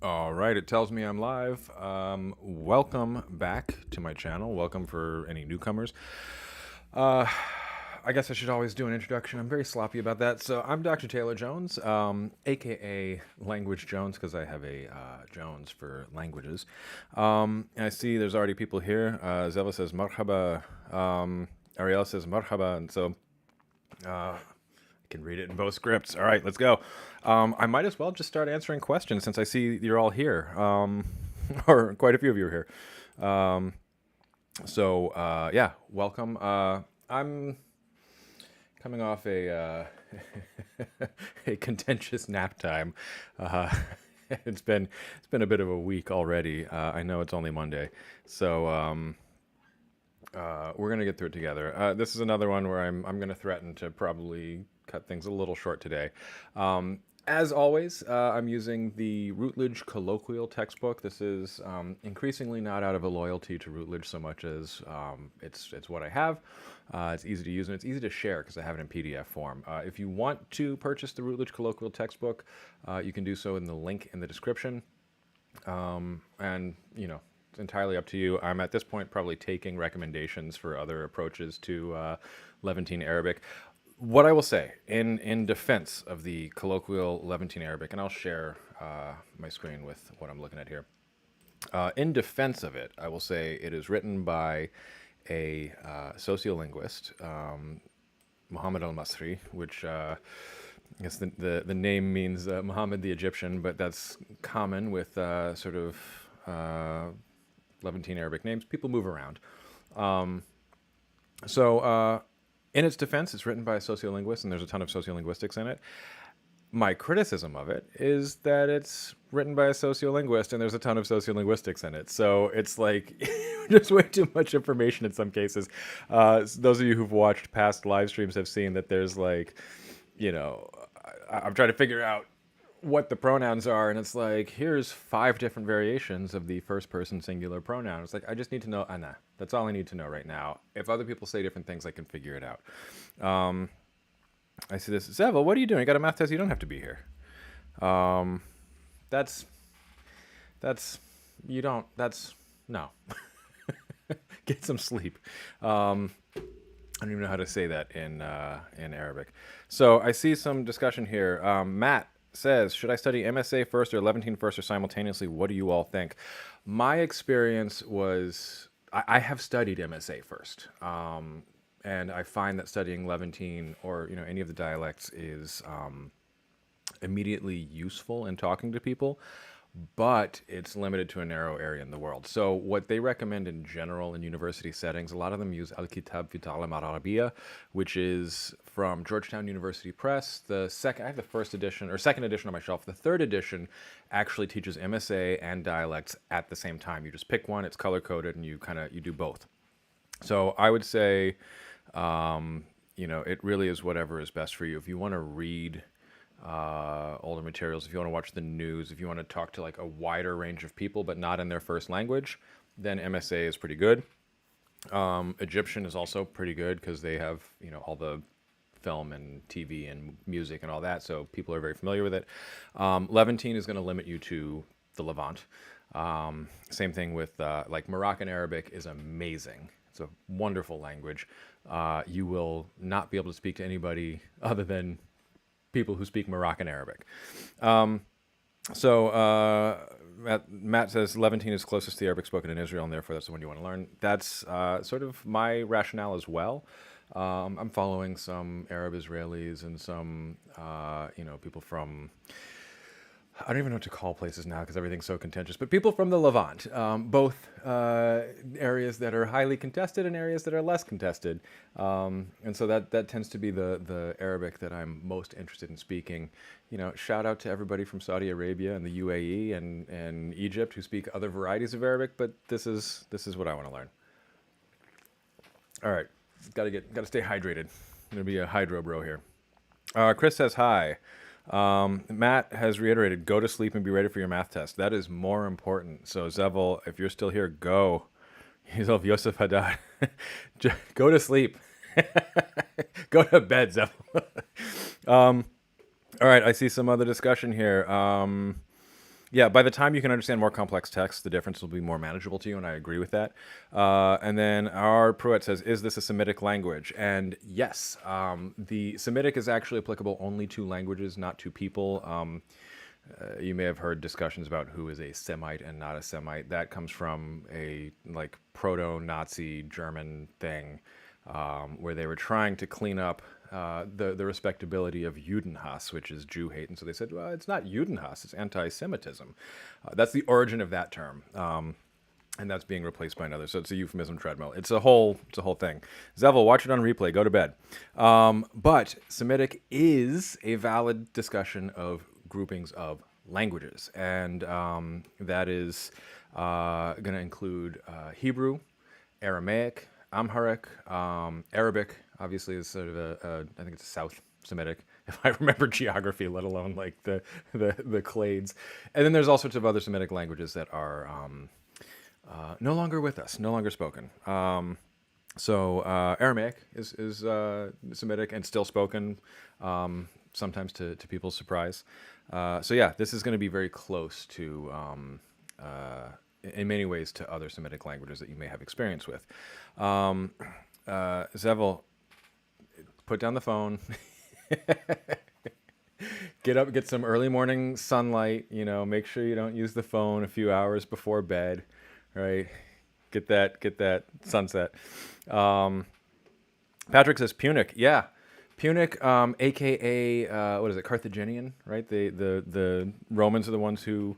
All right, it tells me I'm live. Welcome back to my channel. Welcome for any newcomers. Uh, I guess I should always do an introduction. I'm very sloppy about that. So I'm Dr. Taylor Jones, aka Language Jones, because I have a Jones for languages. And I see there's already people here. Zeva says marhaba. Ariel says marhaba, and so I can read it in both scripts. All right, let's go. I might as well just start answering questions since I see you're all here, or quite a few of you are here. Yeah, welcome. I'm coming off a a contentious nap time. Uh, it's been a bit of a week already. I know it's only Monday, so we're gonna get through it together. This is another one where I'm gonna threaten to probably cut things a little short today. As always, I'm using the Routledge Colloquial textbook. This is increasingly not out of a loyalty to Routledge so much as it's what I have. It's easy to use and it's easy to share because I have it in PDF form. If you want to purchase the Routledge Colloquial textbook, you can do so in the link in the description. And it's entirely up to you. I'm at this point probably taking recommendations for other approaches to Levantine Arabic. What I will say in defense of the colloquial Levantine Arabic, and I'll share my screen with what I'm looking at here. In defense of it, I will say it is written by a sociolinguist, Muhammad al-Masri, which I guess the name means Muhammad the Egyptian, but that's common with sort of Levantine Arabic names. People move around. In its defense, it's written by a sociolinguist, and there's a ton of sociolinguistics in it. My criticism of it is that it's written by a sociolinguist, and there's a ton of sociolinguistics in it. So it's like just way too much information in some cases. Those of you who've watched past live streams have seen that there's like, I'm trying to figure out what the pronouns are, and it's like, here's 5 different variations of the first person singular pronoun. It's like, I just need to know ana. That's all I need to know right now. If other people say different things, I can figure it out. I see this. Zevel, what are you doing? You got a math test? You don't have to be here. That's no. Get some sleep. I don't even know how to say that in Arabic. So I see some discussion here. Matt says, should I study MSA first or Levantine first or simultaneously? What do you all think? My experience was I have studied MSA first. And I find that studying Levantine or any of the dialects is immediately useful in talking to people, but it's limited to a narrow area in the world. So what they recommend in general in university settings, a lot of them use Al-Kitab fi Ta'lim al-Arabiya, which is from Georgetown University Press. I have the first edition or second edition on my shelf. The third edition actually teaches MSA and dialects at the same time. You just pick one, it's color coded, and you do both. So I would say, it really is whatever is best for you. If you want to read older materials, if you want to watch the news, if you want to talk to like a wider range of people but not in their first language, then MSA is pretty good. Egyptian is also pretty good because they have all the film and TV and music and all that, so people are very familiar with it. Levantine is going to limit you to the Levant. Same thing with like Moroccan Arabic is amazing. It's a wonderful language. You will not be able to speak to anybody other than people who speak Moroccan Arabic. Matt says Levantine is closest to the Arabic spoken in Israel, and therefore that's the one you want to learn. That's sort of my rationale as well. I'm following some Arab Israelis and some, people from, I don't even know what to call places now because everything's so contentious, but people from the Levant, both areas that are highly contested and areas that are less contested. And so that tends to be the Arabic that I'm most interested in speaking. Shout out to everybody from Saudi Arabia and the UAE and Egypt who speak other varieties of Arabic, but this is what I want to learn. All right, gotta stay hydrated. I'm gonna be a hydro bro here. Chris says hi. Matt has reiterated, go to sleep and be ready for your math test. That is more important. So Zevel, if you're still here, go. He's of Yosef Hadad. Go to sleep. Go to bed, Zevel. All right, I see some other discussion here. Yeah, by the time you can understand more complex texts, the difference will be more manageable to you, and I agree with that. And then our Pruitt says, is this a Semitic language? And yes, the Semitic is actually applicable only to languages, not to people. You may have heard discussions about who is a Semite and not a Semite. That comes from a like proto-Nazi German thing where they were trying to clean up the respectability of Judenhass, which is Jew hate, and so they said, well, it's not Judenhass, it's anti-Semitism. That's the origin of that term. And that's being replaced by another. So it's a euphemism treadmill. It's a whole thing. Zevel, watch it on replay. Go to bed. But Semitic is a valid discussion of groupings of languages, and that is going to include Hebrew, Aramaic, Amharic, Arabic. Obviously, is sort of I think it's a South Semitic, if I remember geography, let alone like the clades. And then there's all sorts of other Semitic languages that are no longer with us, no longer spoken. So Aramaic is Semitic and still spoken, sometimes to people's surprise. So yeah, this is going to be very close to, in many ways, to other Semitic languages that you may have experience with. Zevel, put down the phone. Get up, get some early morning sunlight. Make sure you don't use the phone a few hours before bed. Right, get that sunset. Patrick says Punic, yeah, Punic, aka what is it, Carthaginian, right? The Romans are the ones who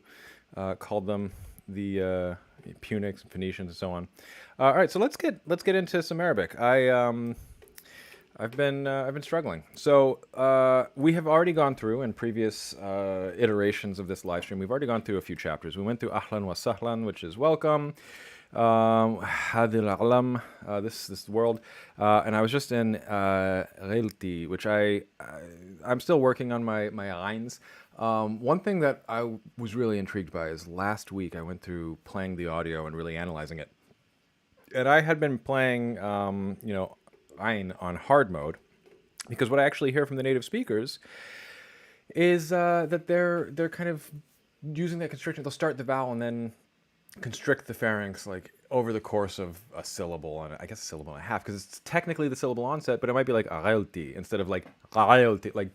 called them the Punics, Phoenicians, and so on. All right, so let's get into some Arabic. I've been struggling. So we have already gone through in previous iterations of this live stream. We've already gone through a few chapters. We went through Ahlan wa Sahlan, which is welcome. Hadil Alam, this world, and I was just in Ghailti, which I'm still working on my lines. One thing that I was really intrigued by is last week I went through playing the audio and really analyzing it, and I had been playing Ain on hard mode, because what I actually hear from the native speakers is that they're kind of using that constriction. They'll start the vowel and then constrict the pharynx like over the course of a syllable, and I guess a syllable and a half, because it's technically the syllable onset, but it might be like "ghailti" instead of like "ghailti." Like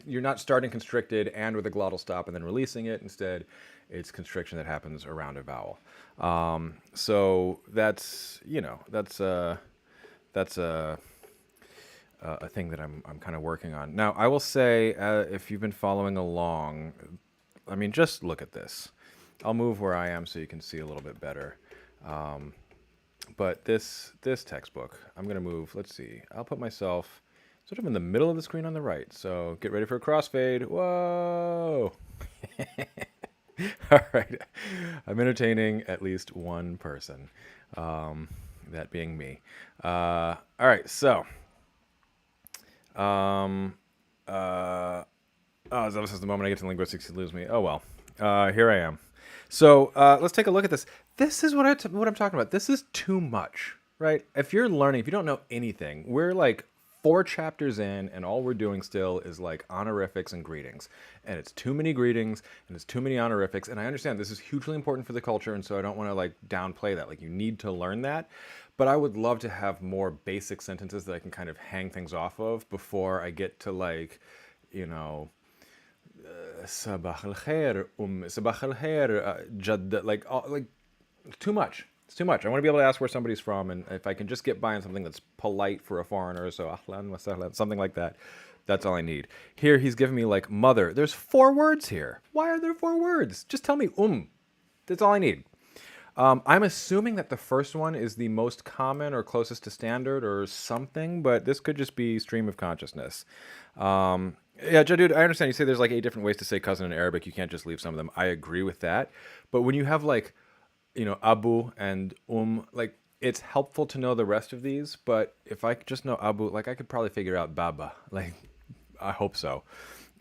you're not starting constricted and with a glottal stop and then releasing it. Instead, it's constriction that happens around a vowel. So that's a thing that I'm kind of working on. Now, I will say, if you've been following along, I mean, just look at this. I'll move where I am so you can see a little bit better. But this textbook, I'm going to move, let's see, I'll put myself sort of in the middle of the screen on the right. So get ready for a crossfade. Whoa! All right. I'm entertaining at least one person. That being me. All right, so. This is the moment I get to linguistics, you lose me. Oh well. Here I am. So let's take a look at this. This is what I'm talking about. This is too much, right? If you don't know anything, we're like 4 chapters in, and all we're doing still is like honorifics and greetings. And it's too many greetings, and it's too many honorifics. And I understand this is hugely important for the culture, and so I don't want to like downplay that. Like, you need to learn that. But I would love to have more basic sentences that I can kind of hang things off of before I get to like, Sabah al-khair, Sabah al-khair, Jadd, like too much. It's too much. I want to be able to ask where somebody's from, and if I can just get by on something that's polite for a foreigner, so ahlan wa sahlan, something like that, that's all I need. Here he's giving me like mother. There's 4 words here. Why are there 4 words? Just tell me That's all I need. I'm assuming that the first one is the most common or closest to standard or something, but this could just be stream of consciousness. Yeah, dude, I understand. You say there's like 8 different ways to say cousin in Arabic. You can't just leave some of them. I agree with that. But when you have like, Abu and like, it's helpful to know the rest of these. But if I just know Abu, like, I could probably figure out Baba. Like, I hope so.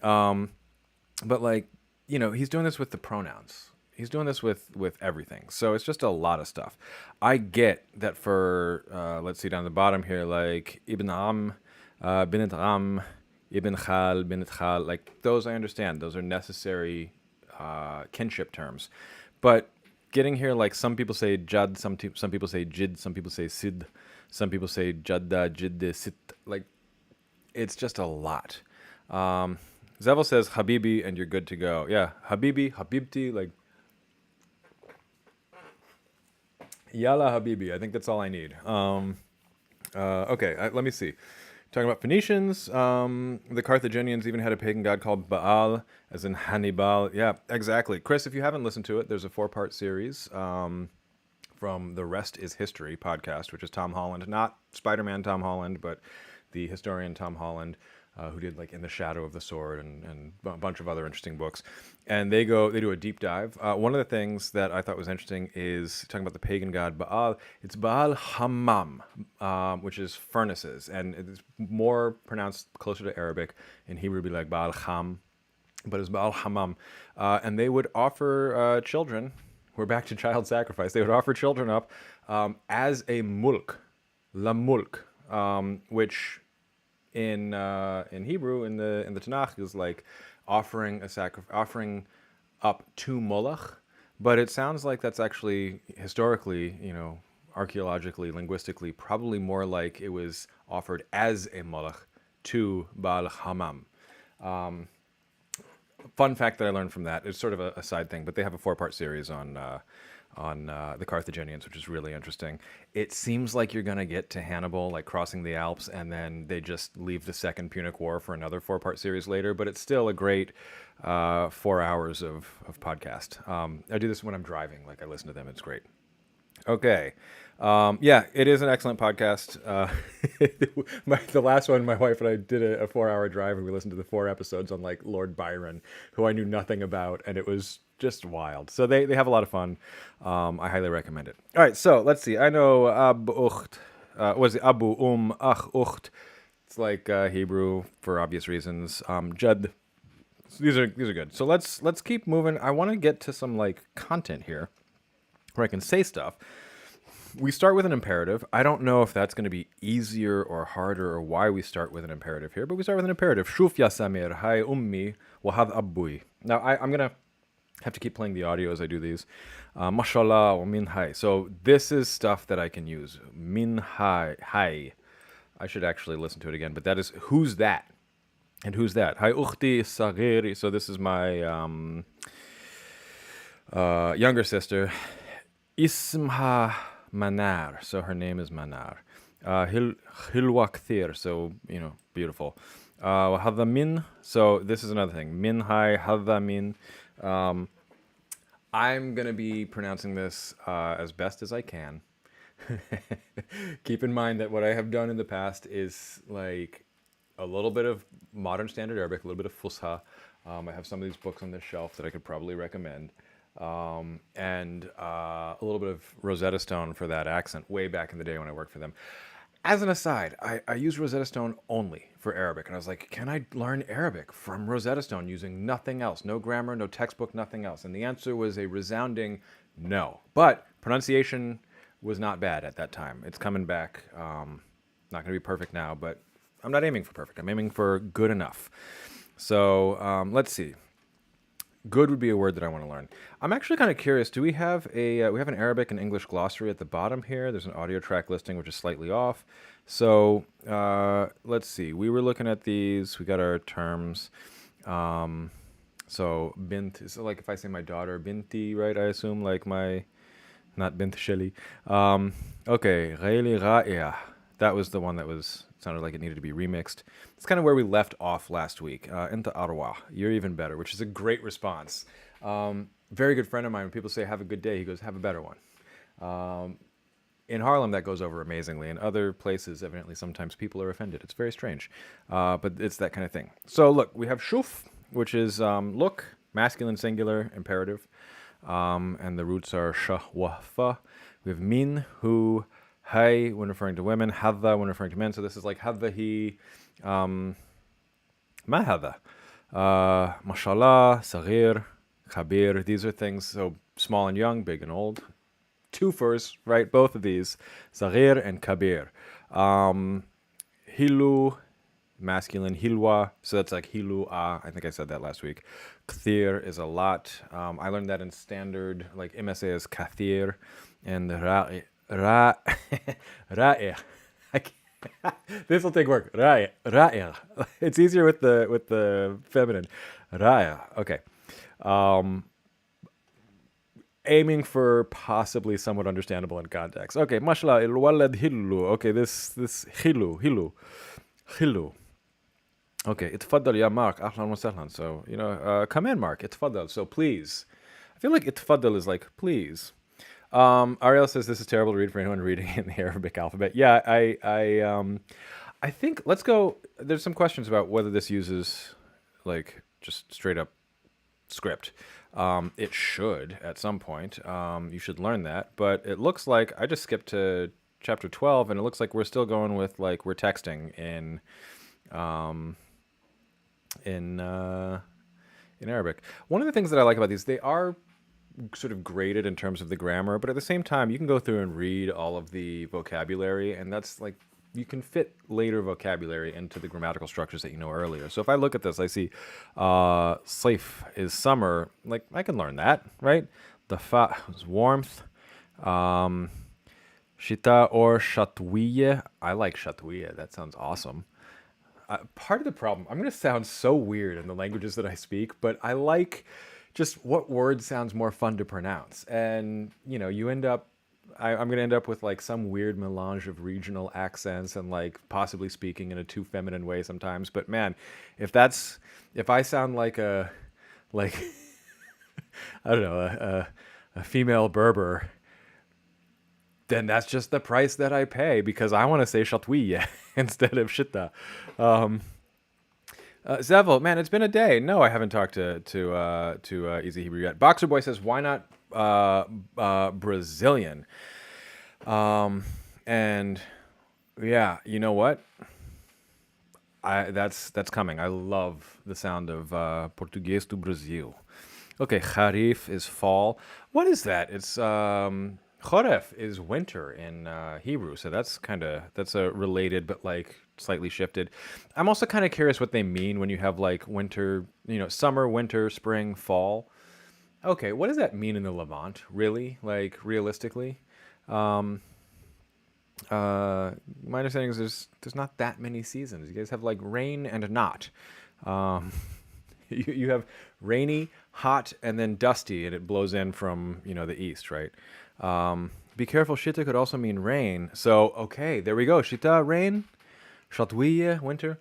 But like, he's doing this with the pronouns. He's doing this with everything. So it's just a lot of stuff. I get that for, let's see down the bottom here, like Ibn Am, Binit Am, Ibn Khal, Binit Khal, like those I understand. Those are necessary kinship terms. But getting here, like some people say jad, some people say jid, some people say sid, some people say jadda, jidde, sit. Like it's just a lot. Zevel says habibi and you're good to go. Yeah, habibi, habibti, like yalla habibi. I think that's all I need. Okay, let me see. Talking about Phoenicians, the Carthaginians even had a pagan god called Baal, as in Hannibal. Yeah, exactly. Chris, if you haven't listened to it, there's a 4-part series from the Rest is History podcast, which is Tom Holland, not Spider-Man Tom Holland, but the historian Tom Holland, who did like In the Shadow of the Sword and a bunch of other interesting books. And they do a deep dive. One of the things that I thought was interesting is talking about the pagan god Baal. It's Baal Hammam, which is furnaces, and it's more pronounced closer to Arabic. In Hebrew, it'd be like Baal Ham, but it's Baal Hammam. And they would offer children. We're back to child sacrifice. They would offer children up as a mulk, la mulk, which in Hebrew in the Tanakh is like offering up to Moloch, but it sounds like that's actually historically, archaeologically, linguistically, probably more like it was offered as a Moloch to Baal Hammam. Fun fact that I learned from that. It's sort of a side thing, but they have a 4-part series on the Carthaginians, which is really interesting. It seems like you're going to get to Hannibal, like crossing the Alps, and then they just leave the Second Punic War for another 4-part series later, but it's still a great 4 hours of podcast. I do this when I'm driving. Like I listen to them. It's great. Okay. Yeah, it is an excellent podcast. The last one, my wife and I did a 4-hour drive, and we listened to the 4 episodes on like Lord Byron, who I knew nothing about, and it was just wild. So they have a lot of fun. I highly recommend it. All right, so let's see. I know ab ucht. Was it abu ach ucht? It's like Hebrew for obvious reasons. Jud. So these are good. So let's keep moving. I want to get to some like content here, where I can say stuff. We start with an imperative. I don't know if that's going to be easier or harder or why we start with an imperative here, but we start with an imperative. Shuf ya Samir, hai ummi, wa had abbui. Now, I'm going to have to keep playing the audio as I do these. Mashallah wa min hai. So this is stuff that I can use. Min hai. I should actually listen to it again, but that is, who's that? And who's that? Hai ukhti sagiri. So this is my younger sister. Ismha Manar, so her name is Manar. Hilwa Kthir, so, beautiful. Hadha min, so this is another thing. Min hai, hadha min. I'm going to be pronouncing this as best as I can. Keep in mind that what I have done in the past is like a little bit of modern standard Arabic, a little bit of Fusha. I have some of these books on this shelf that I could probably recommend. And a little bit of Rosetta Stone for that accent way back in the day when I worked for them. As an aside, I use Rosetta Stone only for Arabic. And I was like, can I learn Arabic from Rosetta Stone using nothing else? No grammar, no textbook, nothing else. And the answer was a resounding no. But pronunciation was not bad at that time. It's coming back. Not going to be perfect now, but I'm not aiming for perfect. I'm aiming for good enough. So let's see. Good would be a word that I want to learn. I'm actually kind of curious. Do we have we have an Arabic and English glossary at the bottom here? There's an audio track listing, which is slightly off. So let's see. We were looking at these. We got our terms. So bint is like if I say my daughter, binti, right? I assume like not bint sheli. Okay, ghayli ra'iyah. That was the one that sounded like it needed to be remixed. It's kind of where we left off last week. Inta arwa, you're even better, which is a great response. Very good friend of mine, when people say have a good day, he goes, have a better one. In Harlem, that goes over amazingly. In other places, evidently, sometimes people are offended. It's very strange. But it's that kind of thing. So look, we have shuf, which is look, masculine singular, imperative. And the roots are shah, wa, fa. We have min, who, hay when referring to women, hadha when referring to men. So this is like hadha he, ma hadha, mashallah, saghir, khabir. These are things, so small and young, big and old. Twofers, right? Both of these, saghir and kabir. Hilu, masculine. Hilwa, so that's like hilua. I think I said that last week. Kthir is a lot. I learned that in standard, like MSA is kathir, and ra'i. This will take work. Ra'i. It's easier with the feminine. Ra'i. Okay. Aiming for possibly somewhat understandable in context. Okay, mashallah, il-walad hillu. Okay, this hillu. Okay, itfaddal ya Mark, ahlan wa sahlan. So, come in, Mark, itfaddal. So, please. I feel like itfaddal is like, please. Ariel says this is terrible to read for anyone reading in the Arabic alphabet. Yeah, I think, let's go, there's some questions about whether this uses, like, just straight up script. It should at some point. You should learn that. But it looks like I just skipped to chapter 12, and it looks like we're still going with like we're texting in Arabic. One of the things that I like about these, they are sort of graded in terms of the grammar, but at the same time, you can go through and read all of the vocabulary, and that's like you can fit later vocabulary into the grammatical structures that you know earlier. So if I look at this, I see saif is summer. Like I can learn that, right? The fa is warmth. Shita or shatwiye. I like shatwiye. That sounds awesome. Part of the problem, I'm going to sound so weird in the languages that I speak, but I like just what word sounds more fun to pronounce. And, you end up, I'm going to end up with like some weird melange of regional accents and like possibly speaking in a too feminine way sometimes. But man, if I sound like I don't know, a female Berber, then that's just the price that I pay because I want to say shatwiye instead of shita. Zevel, man, it's been a day. No, I haven't talked to Easy Hebrew yet. Boxer Boy says, why not Brazilian? And yeah, you know what? That's coming. I love the sound of Português do Brasil. Okay, Kharif is fall. What is that? It's Choref is winter in Hebrew, so that's a related but like slightly shifted. I'm also kind of curious what they mean when you have like winter, summer, winter, spring, fall. Okay, what does that mean in the Levant? Really, like realistically? My understanding is there's not that many seasons. You guys have like rain and not. You have rainy, hot, and then dusty, and it blows in from the east, right? Be careful, shita could also mean rain. So, okay, there we go. Shita, rain. Shatwiye, winter.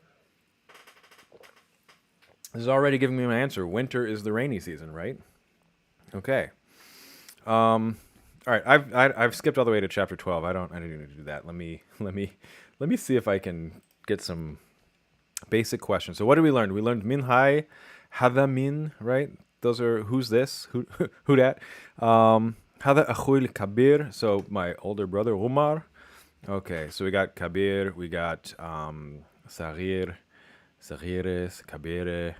This is already giving me my answer. Winter is the rainy season, right? Okay. All right, I've skipped all the way to chapter 12. I don't need to do that. Let me see if I can get some basic questions. So what did we learn? We learned min hai, hada min, right? Those are who's this, who that. Hada akhuil kabir. So my older brother Umar. Okay, so we got kabir, we got sagir, sagires, kabire,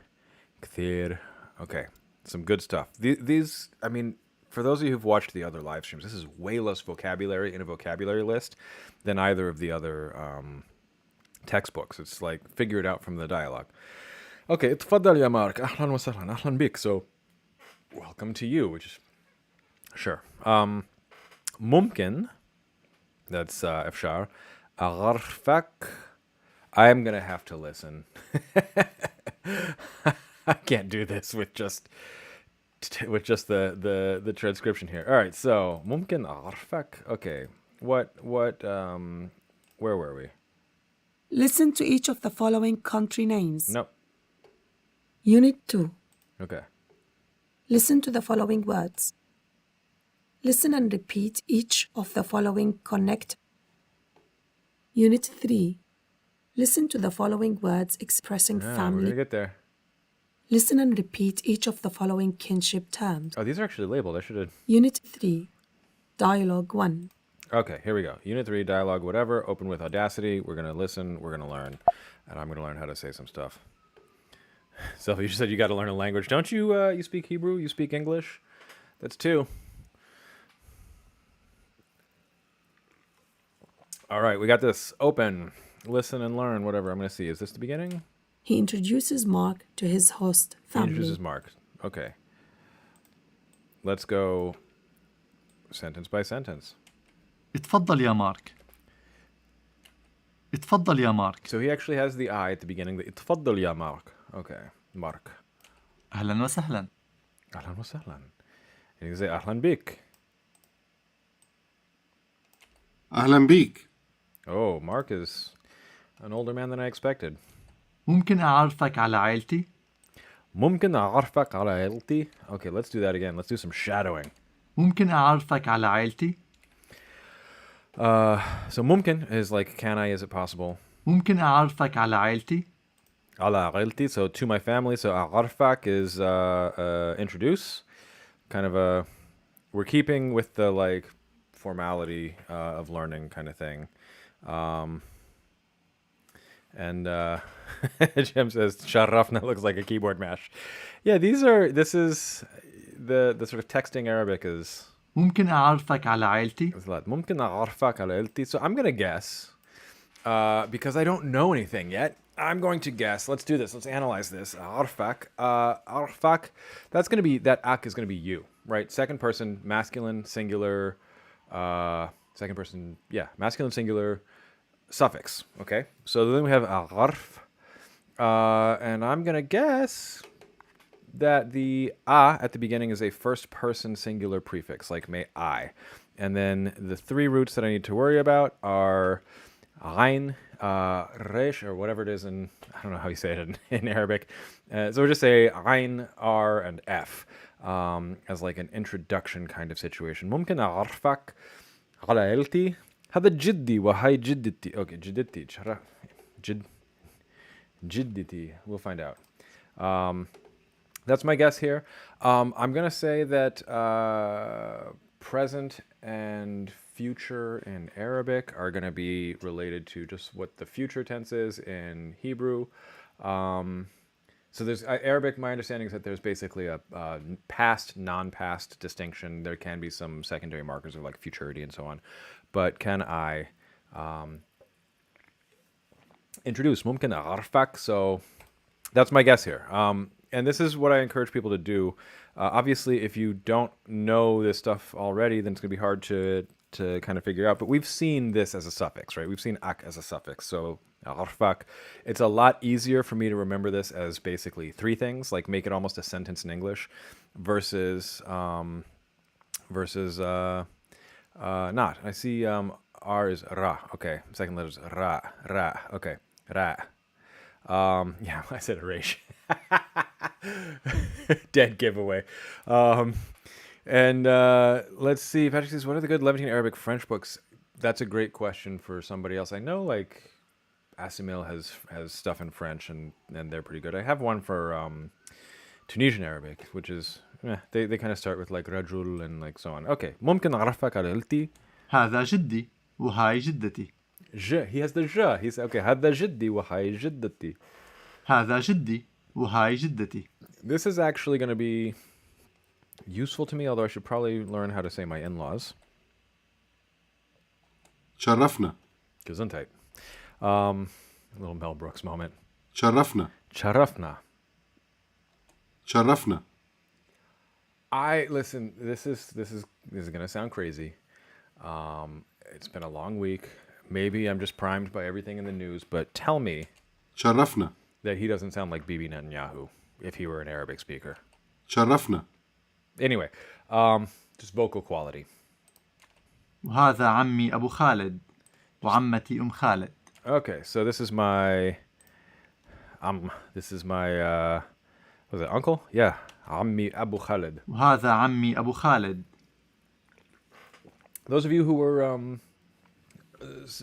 kthir. Okay, some good stuff. These, I mean, for those of you who've watched the other live streams, this is way less vocabulary in a vocabulary list than either of the other textbooks. It's like figure it out from the dialogue. Okay, اتفضل يا مارك. أهلا وسهلا. أهلا بك. So, welcome to you, which is sure. ممكن, that's إفشار. أغرفك. I am gonna have to listen. I can't do this with just the transcription here. All right, so ممكن أغرفك. Okay, what where were we? Listen to each of the following country names. No. Unit 2. Okay. Listen to the following words. Listen and repeat each of the following connect. Unit 3. Listen to the following words expressing We're family. gonna get there. Listen and repeat each of the following kinship terms. Oh, these are actually labeled. I should have. Unit 3. Dialogue 1. Okay, here we go. Unit 3, dialogue, whatever. Open with Audacity. We're gonna listen. We're gonna learn, and I'm gonna learn how to say some stuff. So you said you got to learn a language, don't you? You speak Hebrew. You speak English. That's 2. All right, we got this. Open. listen and learn, whatever. I'm going to see. Is this the beginning? He introduces Mark to his host He family. introduces Mark. Okay. Let's go sentence by sentence. اتفضل يا مارك. اتفضل يا مارك. So he actually has the I at the beginning. اتفضل يا Mark. Okay. Mark. أهلا وسهلا. أهلا وسهلا. And you say أهلا بك. أهلا بيك. Oh, Mark is an older man than I expected. ممكن أعرفك على عائلتي؟ ممكن أعرفك على عائلتي? Okay, let's do that again. Let's do some shadowing. ممكن أعرفك على عائلتي؟ So ممكن is like, can I, is it possible? ممكن أعرفك على عائلتي؟ على عائلتي, so to my family. So أعرفك is introduce. Kind of a, we're keeping with the like formality of learning kind of thing. And Jim says, Sharafna looks like a keyboard mash. Yeah, this is the sort of texting Arabic is ممكن أعرفك على عائلتي؟ a lot. ممكن أعرفك على عائلتي. So I'm going to guess, because I don't know anything yet, I'm going to guess. Let's do this. Let's analyze this. أعرفك. أعرفك. That's going to be, that ak is going to be you, right? Second person, masculine, singular, second person, yeah, masculine, singular, suffix, okay? So then we have أعرف. And I'm going to guess that the a at the beginning is a first person singular prefix, like may I. And then the three roots that I need to worry about are Ain, Resh, or whatever it is in, I don't know how you say it in Arabic. So we'll just say Ain, R, and F as like an introduction kind of situation. ممكن أعرفك على عائلتي. هذا جدي وهاي جدتي. Okay, جدتي. جدتي. We'll find out. That's my guess here. I'm going to say that present and future in Arabic are going to be related to just what the future tense is in Hebrew. So there's Arabic, my understanding is that there's basically a past, non-past distinction. There can be some secondary markers of like futurity and so on. But can I introduce ممكن أعرفك? So that's my guess here. And this is what I encourage people to do. Obviously, if you don't know this stuff already, then it's going to be hard to kind of figure out. But we've seen this as a suffix, right? We've seen ak as a suffix. So أعرفك. It's a lot easier for me to remember this as basically three things, like make it almost a sentence in English, versus not. I see R is ra. Okay, second letter is ra. Okay, ra. Yeah, I said Arash. Dead giveaway. And let's see. Patrick says, what are the good Levantine Arabic French books? That's a great question for somebody else. I know like Asimil has stuff in French and they're pretty good. I have one for Tunisian Arabic, which is, they kind of start with like Rajul and like so on. Okay. ممكن أعرفك على عائلتي. هذا جدي وهاي جدتي. He has the j. He's okay. هذا جدي وهاي جدتي. هذا جدي وهاي جدتي. This is actually going to be useful to me, although I should probably learn how to say my in-laws. شرفنا. Gesundheit. A little Mel Brooks moment. شرفنا. Charafna. شرفنا. Listen. This is going to sound crazy. It's been a long week. Maybe I'm just primed by everything in the news, but tell me شرفنا. that he doesn't sound like Bibi Netanyahu if he were an Arabic speaker. شرفنا. Anyway, just vocal quality. وهذا عمي أبو خالد وعمتي خالد. Okay, so this is my was it uncle? Yeah, Ammi Abu Khalid. وهذا عمي أبو خالد. Those of you who were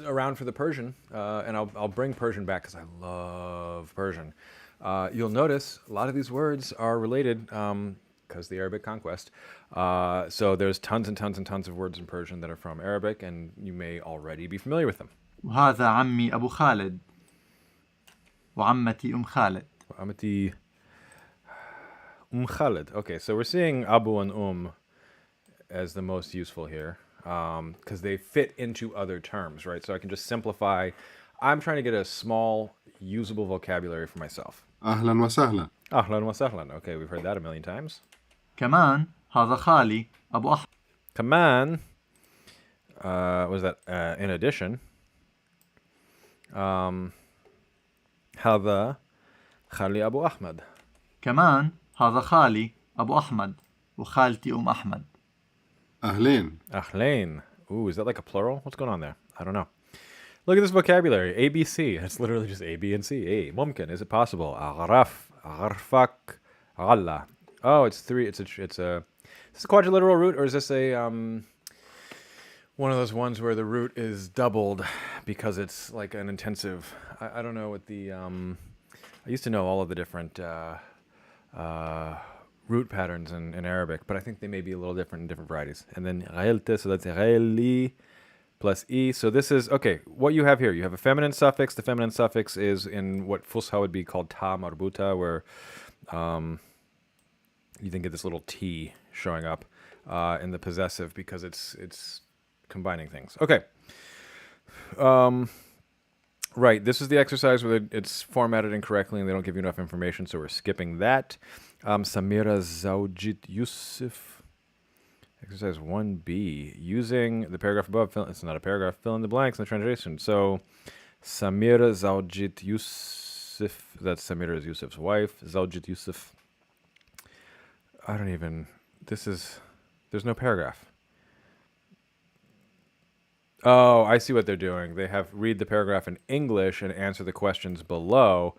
around for the Persian, and I'll bring Persian back because I love Persian. You'll notice a lot of these words are related because the Arabic conquest. So there's tons and tons and tons of words in Persian that are from Arabic, and you may already be familiar with them. وهذا عمي أبو خالد وعمتي خالد. Amati Khalid. Okay, so we're seeing Abu and as the most useful here because they fit into other terms, right? So I can just simplify I'm trying to get a small, usable vocabulary for myself. أهلا وسهلا. Ahlan wa sahlan. Okay, we've heard that a million times. كمان هذا خالي أبو أحمد. Kaman, was that in addition? هذا خالي أبو أحمد. كمان هذا خالي أبو أحمد وخالتي أحمد. أهلين. Ahlain. Ooh, is that like a plural? What's going on there? I don't know. Look at this vocabulary. A, B, C. It's literally just A, B, and C. A. Mumkin. Is it possible? Aghraf. Aghrfak. Ghalla. Oh, it's three. Is this a quadriliteral root, or is this a one of those ones where the root is doubled because it's like an intensive? I don't know what the I used to know all of the different root patterns in Arabic, but I think they may be a little different in different varieties. And then ghailta, so that's ghaili plus e. So this is, okay, what you have here, you have a feminine suffix. The feminine suffix is in what Fusha would be called ta marbuta, where you then get this little t showing up in the possessive because it's combining things. Okay. Right, this is the exercise where it's formatted incorrectly and they don't give you enough information, so we're skipping that. Samira Zawjit Yusuf. Exercise 1B. Using the paragraph above, it's not a paragraph, fill in the blanks in the translation. So, Samira Zawjit Yusuf, that's Samira is Yusuf's wife. Zawjit Yusuf. There's no paragraph. Oh, I see what they're doing. They have read the paragraph in English and answer the questions below.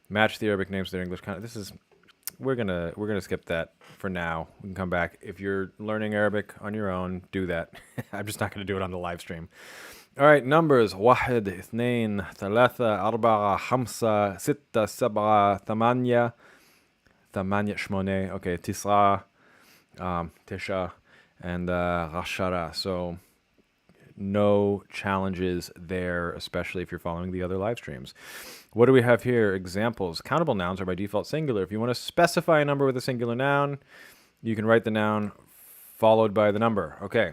Match the Arabic names to their English content. We're gonna skip that for now. We can come back. If you're learning Arabic on your own, do that. I'm just not gonna do it on the live stream. All right, numbers. واحد, اثنين, ثلاثة, أربعة, خمسة, ستة, سبعة, ثمانية, شمونة. Okay, تسعة, تسعة, and عشرة. So no challenges there, especially if you're following the other live streams. What do we have here? Examples. Countable nouns are by default singular. If you want to specify a number with a singular noun, you can write the noun followed by the number. Okay.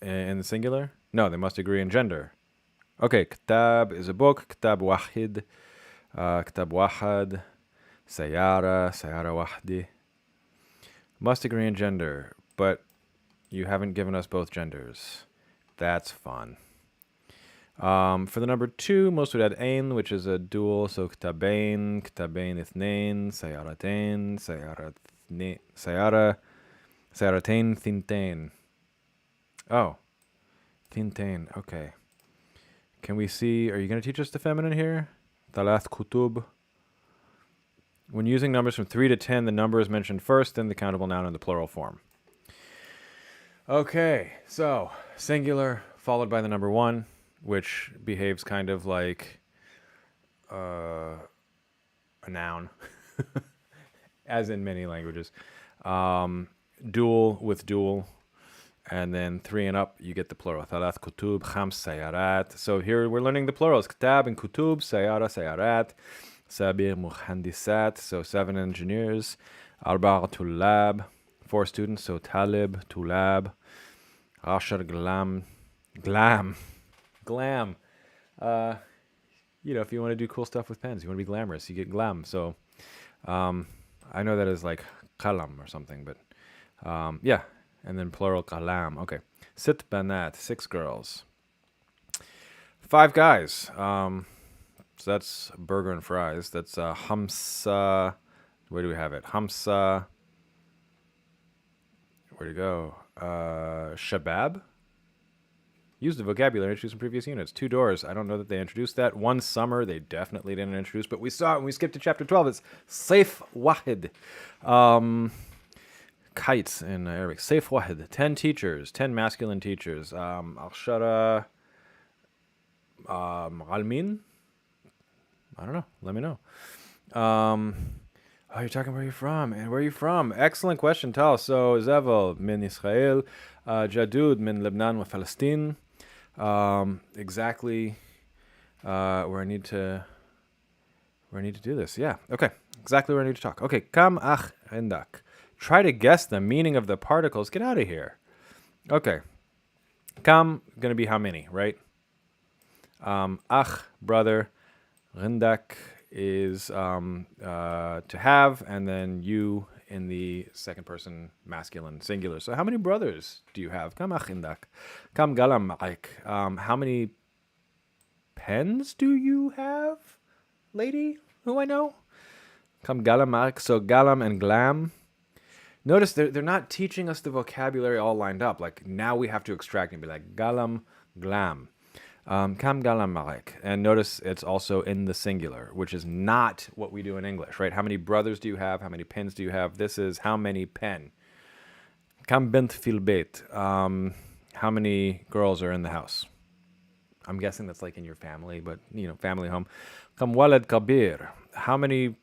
In the singular? No, they must agree in gender. Okay, kitab is a book. Kitab wahid. Kitab wahad. Sayara. Sayara wahdi. Must agree in gender, but you haven't given us both genders. That's fun. For the number 2, most would add ain, which is a dual. So ktabain, ithnain, sayaratain, sayaratain, thintain. Oh, thintain. Okay. Can we see? Are you going to teach us the feminine here? Thalath kutub. When using numbers from 3 to 10, the number is mentioned first, then the countable noun in the plural form. Okay, so singular followed by the number 1, which behaves kind of like a noun, as in many languages. Dual with dual, and then 3 and up, you get the plural. Thalath kutub, khams sayarat. So here we're learning the plurals. Kitab and kutub, sayara, sayarat, sabir, muhandisat. So 7 engineers. Arba' tulab, 4 students. So talib, tulab. Ashar glam. If you want to do cool stuff with pens, you want to be glamorous, you get glam. So I know that is like kalam or something, but yeah. And then plural kalam. Okay. Sit banat, 6 girls. 5 guys. So that's burger and fries. That's hamsa. Where do we have it? Hamsa. Where'd it go? Shabab. Use the vocabulary introduced in previous units. 2 doors. I don't know that they introduced that. 1 summer. They definitely didn't introduce, but we saw it when we skipped to chapter 12. It's Saif Wahid. Kites in Arabic. Saif Wahid. 10 teachers. 10 masculine teachers. Al-Shara. Almin. I don't know. Let me know. Oh, you're talking where you're from. And where are you from? Excellent question, Tal. So, Zavel min Israel, Jadud min Lebanon wa Palestine. Exactly where I need to do this. Yeah. Okay. Exactly where I need to talk. Okay. Kam ach indak. Try to guess the meaning of the particles. Get out of here. Okay. Kam, going to be how many, right? Ach, brother. Rindak is to have, and then you in the second person masculine singular. So how many brothers do you have? Kam ach rindak. Kam galam ma'ik. How many pens do you have, lady, who I know? Kam galam ma'ik. So galam and glam. Notice they're not teaching us the vocabulary all lined up. Like now we have to extract and be like galam, glam. Kam galam marek. And notice it's also in the singular, which is not what we do in English, right? How many brothers do you have? How many pens do you have? This is how many pen. Kam bint fil beit. How many girls are in the house? I'm guessing that's like in your family, but family home. Kam walad kabir. How many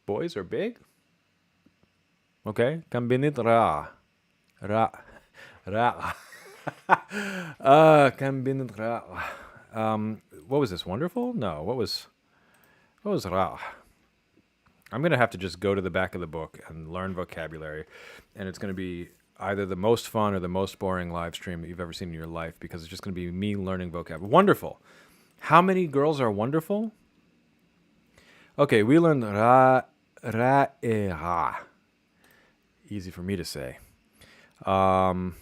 boys are big? Okay. Kam binit ra. Ra. Ra. Kam binit ra. What was this? Wonderful? No. What was ra? I'm going to have to just go to the back of the book and learn vocabulary. And it's going to be either the most fun or the most boring live stream that you've ever seen in your life because it's just going to be me learning vocabulary. Wonderful. How many girls are wonderful? Okay, we learned ra. Easy for me to say. Ra.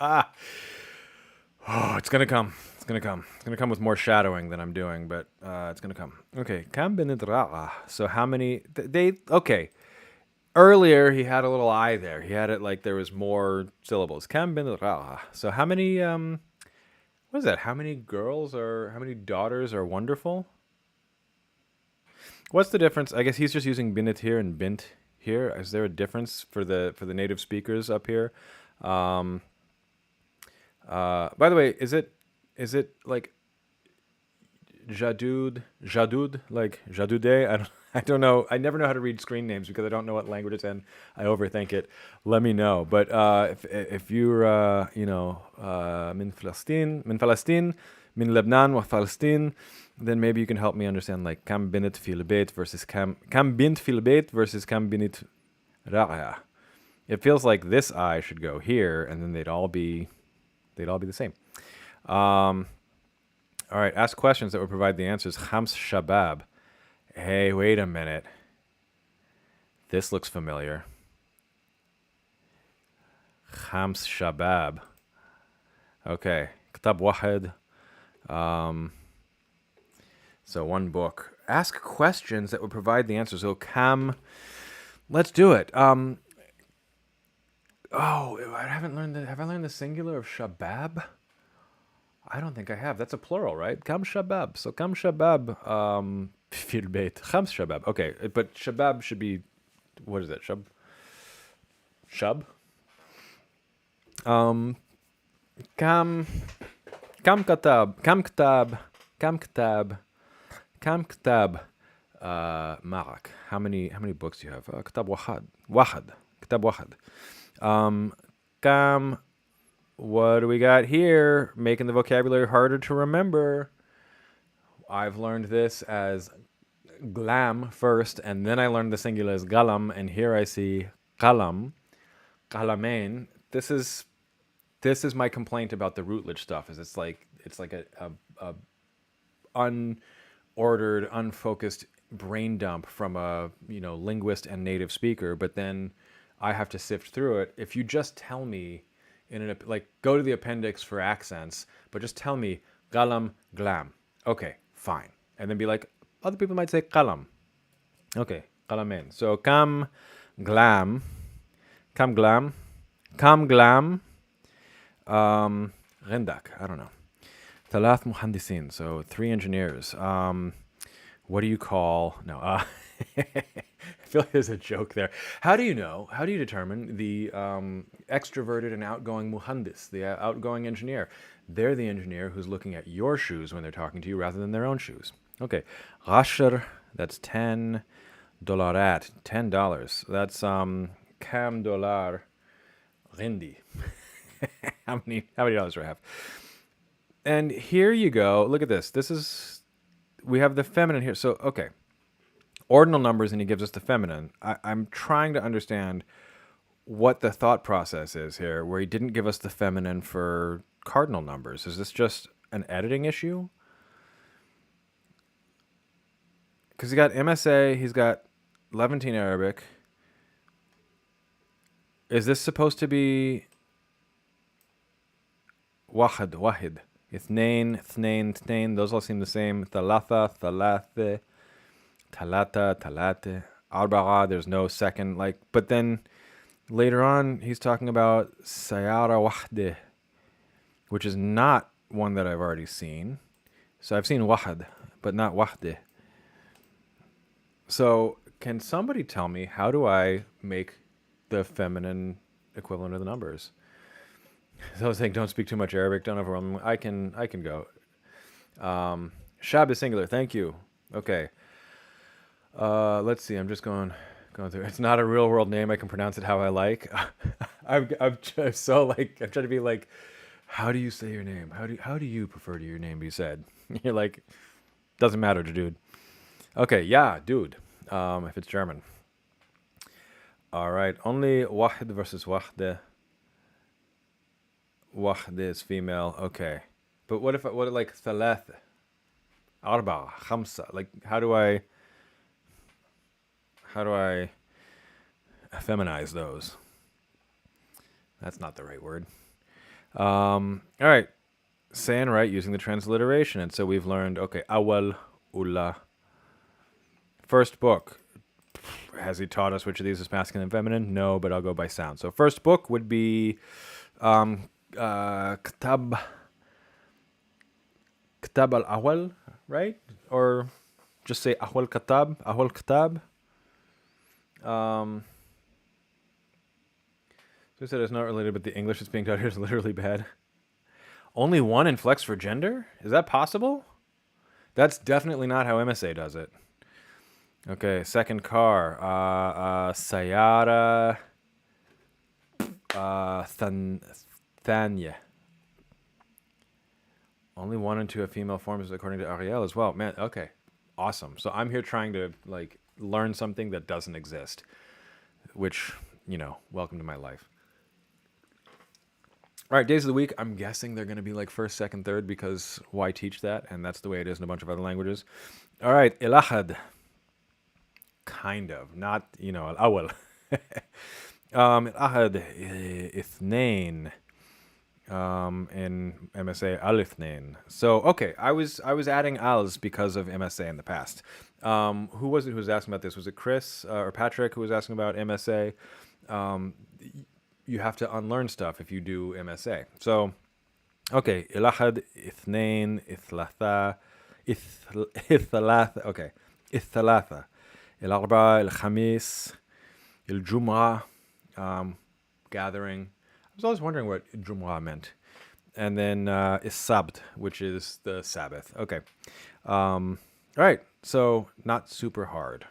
Ah. Oh, it's gonna come. It's gonna come. It's gonna come with more shadowing than I'm doing, but it's gonna come. Okay, kam binit ra'a. So how many? Okay. Earlier he had a little I there. He had it like there was more syllables. Kam binit ra'a. So how many? What is that? How many daughters are wonderful? What's the difference? I guess he's just using binit here and bint here. Is there a difference for the native speakers up here? By the way, is it like jadud, like jadude? I don't know. I never know how to read screen names because I don't know what language it's in. I overthink it. Let me know. But if you're min Palestine, min Lebanon wa Palestine, then maybe you can help me understand like kam binit fil beit versus kam bint fil beit versus kam binit ra'a. It feels like this I should go here, and then they'd all be the same. All right, ask questions that would provide the answers. Khams shabab. Hey, wait a minute. This looks familiar. Khams shabab. Okay, kitab wahid. So one book. Ask questions that would provide the answers. So kam. Let's do it. I haven't learned have I learned the singular of shabab? I don't think I have. That's a plural, right? Kam shabab. So kam shabab fil beit. Khams shabab. Okay, but shabab should be, what is that? Shub? Kam katab. Kam kitab. Marak. How many books do you have? Kitab wahad. Kitab wahad. Kam. What do we got here? Making the vocabulary harder to remember. I've learned this as glam first, and then I learned the singular as galam, and here I see qalam, qalamain. This is my complaint about the rootlage stuff. Is it's like a unordered, unfocused brain dump from a linguist and native speaker, but then I have to sift through it. If you just tell me go to the appendix for accents, but just tell me galam, glam. Okay, fine. And then be like, other people might say qalam. Okay, qalamin. So kam glam, rendak. I don't know. Thalath muhandisin. So 3 engineers. What do you call? No. I feel like there's a joke there. How do you determine the extroverted and outgoing muhandis, the outgoing engineer? They're the engineer who's looking at your shoes when they're talking to you rather than their own shoes. Okay. Rasher, that's $10. $10. That's kam dollar rindi. How many dollars do I have? And here you go. Look at this. We have the feminine here. So, okay. Ordinal numbers, and he gives us the feminine. I'm trying to understand what the thought process is here, where he didn't give us the feminine for cardinal numbers? Is this just an editing issue? Because he got MSA, he's got Levantine Arabic. Is this supposed to be wahid? Ithnain. Those all seem the same. Thalatha, talate. Arba'a, there's no second. But then later on, he's talking about sayara wahde, which is not one that I've already seen. So I've seen wahad, but not wahde. So can somebody tell me, how do I make the feminine equivalent of the numbers? So I was saying, don't speak too much Arabic, don't overwhelm me. I can go. Shab is singular. Thank you. Okay. Let's see. I'm just going through. It's not a real world name. I can pronounce it how I like. I'm trying to be like, how do you say your name? How do you prefer your name be said? You're like, doesn't matter, dude. Okay, yeah, dude. If it's German. All right. Only wahid versus wahde. Wahde is female. Okay. But what like thalath, arba, khamsa? Like, how do I feminize those? That's not the right word. All right. Say and write using the transliteration. And so we've learned, okay, awal, ula. First book. Has he taught us which of these is masculine and feminine? No, but I'll go by sound. So first book would be Kitab al-Awal, right? Or just say Awal Kitab. So we said it's not related, but the English that's being taught here is literally bad. Only one inflects for gender? Is that possible? That's definitely not how MSA does it. Okay, second car. Sayara Thanya. Only 1 and 2 have female forms according to Ariel as well. Man, okay. Awesome. So I'm here trying to learn something that doesn't exist. Which, welcome to my life. All right, days of the week. I'm guessing they're going to be like first, second, third, because why teach that? And that's the way it is in a bunch of other languages. All right, Elahad. Kind of, not, al-awal. Ahad, ithnain, in MSA, al-ithnain. So, okay, I was adding als because of MSA in the past. Who was it who was asking about this? Was it Chris or Patrick who was asking about MSA? You have to unlearn stuff if you do MSA. So, okay, ilahad, ithnain, ithalatha, okay, ithalatha. الأربعاء الخميس الجمعة gathering. I was always wondering what Jum'ah meant. And then Sabt, which is the Sabbath. Okay. All right. So not super hard.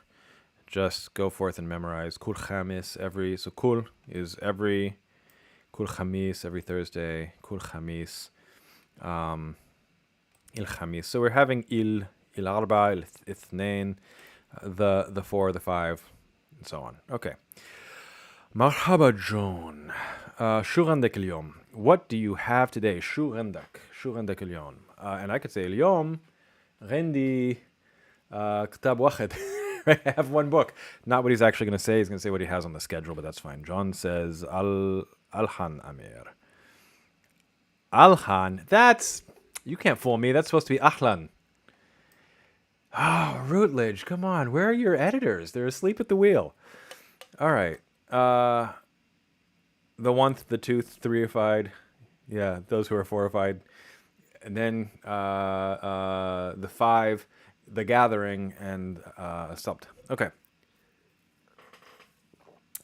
Just go forth and memorize. Kul Khamis every. So Kul is every. Kul Khamis every Thursday. Kul Khamis. Il Khamis. So we're having Il Arba, Il Ithnain. The 4, the 5, and so on. Okay. Marhaba John. Shu عندك اليوم. What do you have today? شو عندك اليوم. And I could say اليوم عندي كتاب واحد. I have one book. Not what he's actually going to say. He's going to say what he has on the schedule, but that's fine. John says Alhan Amir. Alhan. You can't fool me. That's supposed to be Ahlan. Oh, Routledge, come on. Where are your editors? They're asleep at the wheel. All right. The 1th, the 2th, 3-ified. Yeah, those who are 4-ified. And then the 5, the gathering, and Sabt. Okay.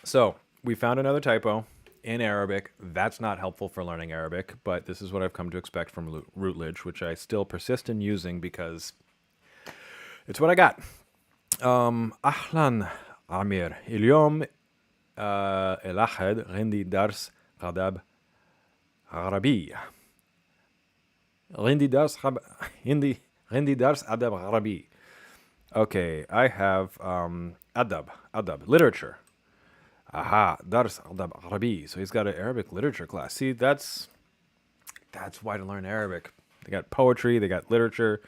So we found another typo in Arabic. That's not helpful for learning Arabic, but this is what I've come to expect from Routledge, which I still persist in using because it's what I got. أهلا عمير. اليوم الأحد عندي درس أدب عربي. عندي درس أدب عربي. Okay, I have adab, literature. Aha, درس أدب عربي. So he's got an Arabic literature class. See, that's That's why to learn Arabic. They got poetry, they got literature.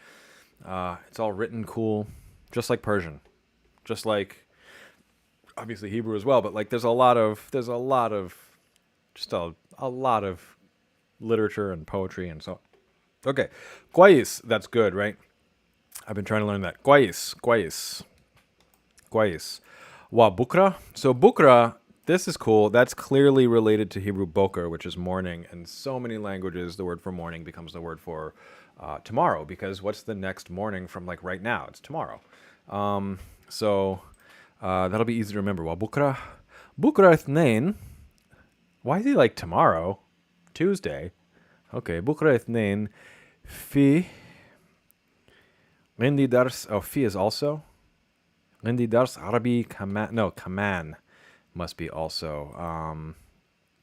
It's all written cool, just like Persian, just like obviously Hebrew as well. But like, there's a lot of just a lot of literature and poetry and so. Okay, كويس. That's good, right? I've been trying to learn that. كويس, كويس, كويس. وبكرة. So bukra, this is cool. That's clearly related to Hebrew boker, which is morning. And so many languages, the word for morning becomes the word for tomorrow. Because what's the next morning from like right now? It's tomorrow. So that'll be easy to remember. وبكرة. بكرة اثنين. Why is he like tomorrow? Tuesday. Okay. بكرة اثنين. في. عندي درس. Oh, في is also. عندي درس عربي كمان. No, كمان must be also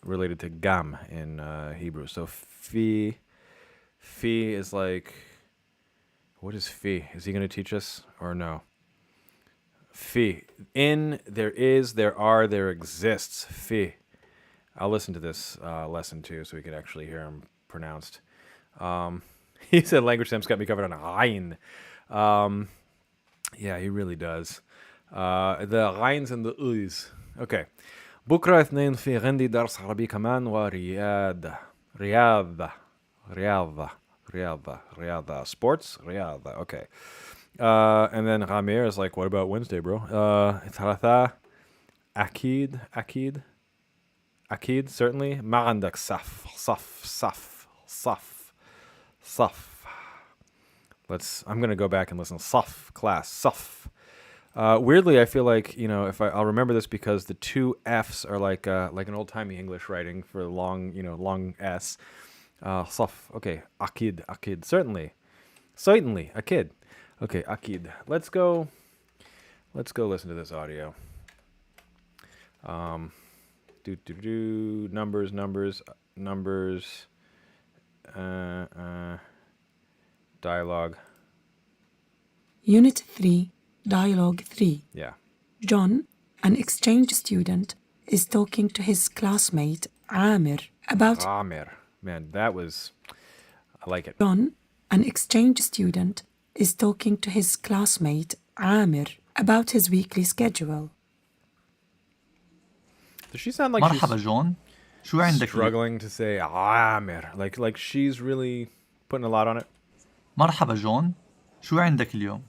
related to gam in Hebrew. So fi is like, what is fi? Is he going to teach us or no? Fi. In, there is, there are, there exists. Fi. I'll listen to this lesson too so we can actually hear him pronounced. He said language Sam's got me covered on ayn. Yeah, he really does. The ayns and the u's. Okay. بكرة اثنين في عندي درس عربي كمان ورياضة. رياضة. Sports? رياضة. Okay. And then Ramir is like, what about Wednesday, bro? ثلاثة. أكيد, certainly. ما عندك صف. I'm going to go back and listen. Saf, class, saf. Weirdly, I feel like, if I'll remember this because the two F's are like an old-timey English writing for long S. Saf. Okay. Akid. Certainly, akid. Okay, akid. Let's go listen to this audio. Numbers. Dialog. Unit 3, Dialogue 3. Yeah. John, an exchange student, is talking to his classmate, Amir, about... Amir. Man, I like it. John, an exchange student, is talking to his classmate, Amir, about his weekly schedule. Does she sound like مرحبا she's جون شو عندك اليوم؟ struggling to say Amir? Like she's really putting a lot on it? مرحبا جون شو عندك اليوم؟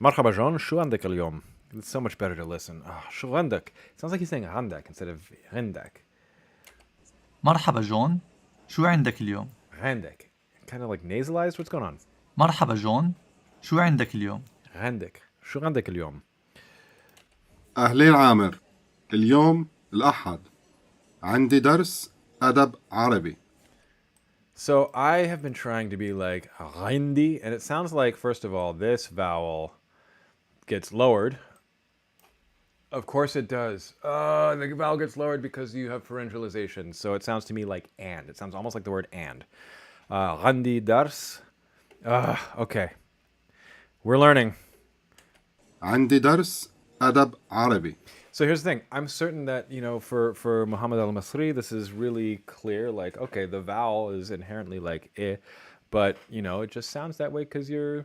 مرحبا جون شو عندك اليوم? It's so much better to listen. شو عندك? It sounds like he's saying عندك instead of عندك. مرحبا جون شو عندك اليوم؟ عندك. Kind of like nasalized? What's going on? مرحبا جون شو عندك اليوم؟ عندك. شو عندك اليوم? أهلين عامر. اليوم الأحد. عندي درس أدب عربي. So I have been trying to be like عندي, and it sounds like, first of all, this vowel gets lowered. Of course it does. The vowel gets lowered because you have pharyngalization. So it sounds to me like and. It sounds almost like the word and. عندي درس. Okay. We're learning. عندي درس أدب عربي. So here's the thing. I'm certain that, for Muhammad al-Masri, this is really clear. Like, okay, the vowel is inherently like eh, but, it just sounds that way because you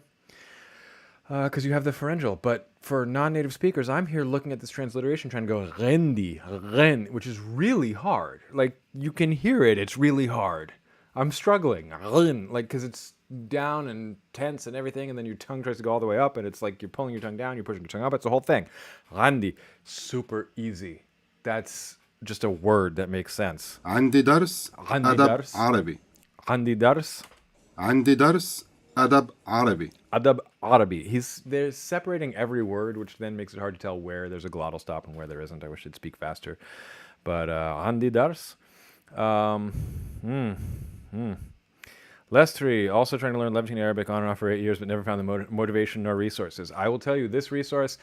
have the pharyngeal. But for non-native speakers, I'm here looking at this transliteration trying to go rendi, ren, which is really hard. Like, you can hear it. It's really hard. I'm struggling. Like, because it's down and tense and everything, and then your tongue tries to go all the way up, and it's like you're pulling your tongue down, you're pushing your tongue up. It's the whole thing. Randi, super easy. That's just a word that makes sense. عندي درس أدب عربي. عندي درس. عندي درس أدب عربي. Adab Arabi. They're separating every word, which then makes it hard to tell where there's a glottal stop and where there isn't. I wish it'd speak faster. But عندي درس. Lestri, also trying to learn Levantine Arabic on and off for 8 years, but never found the motivation nor resources. I will tell you, this resource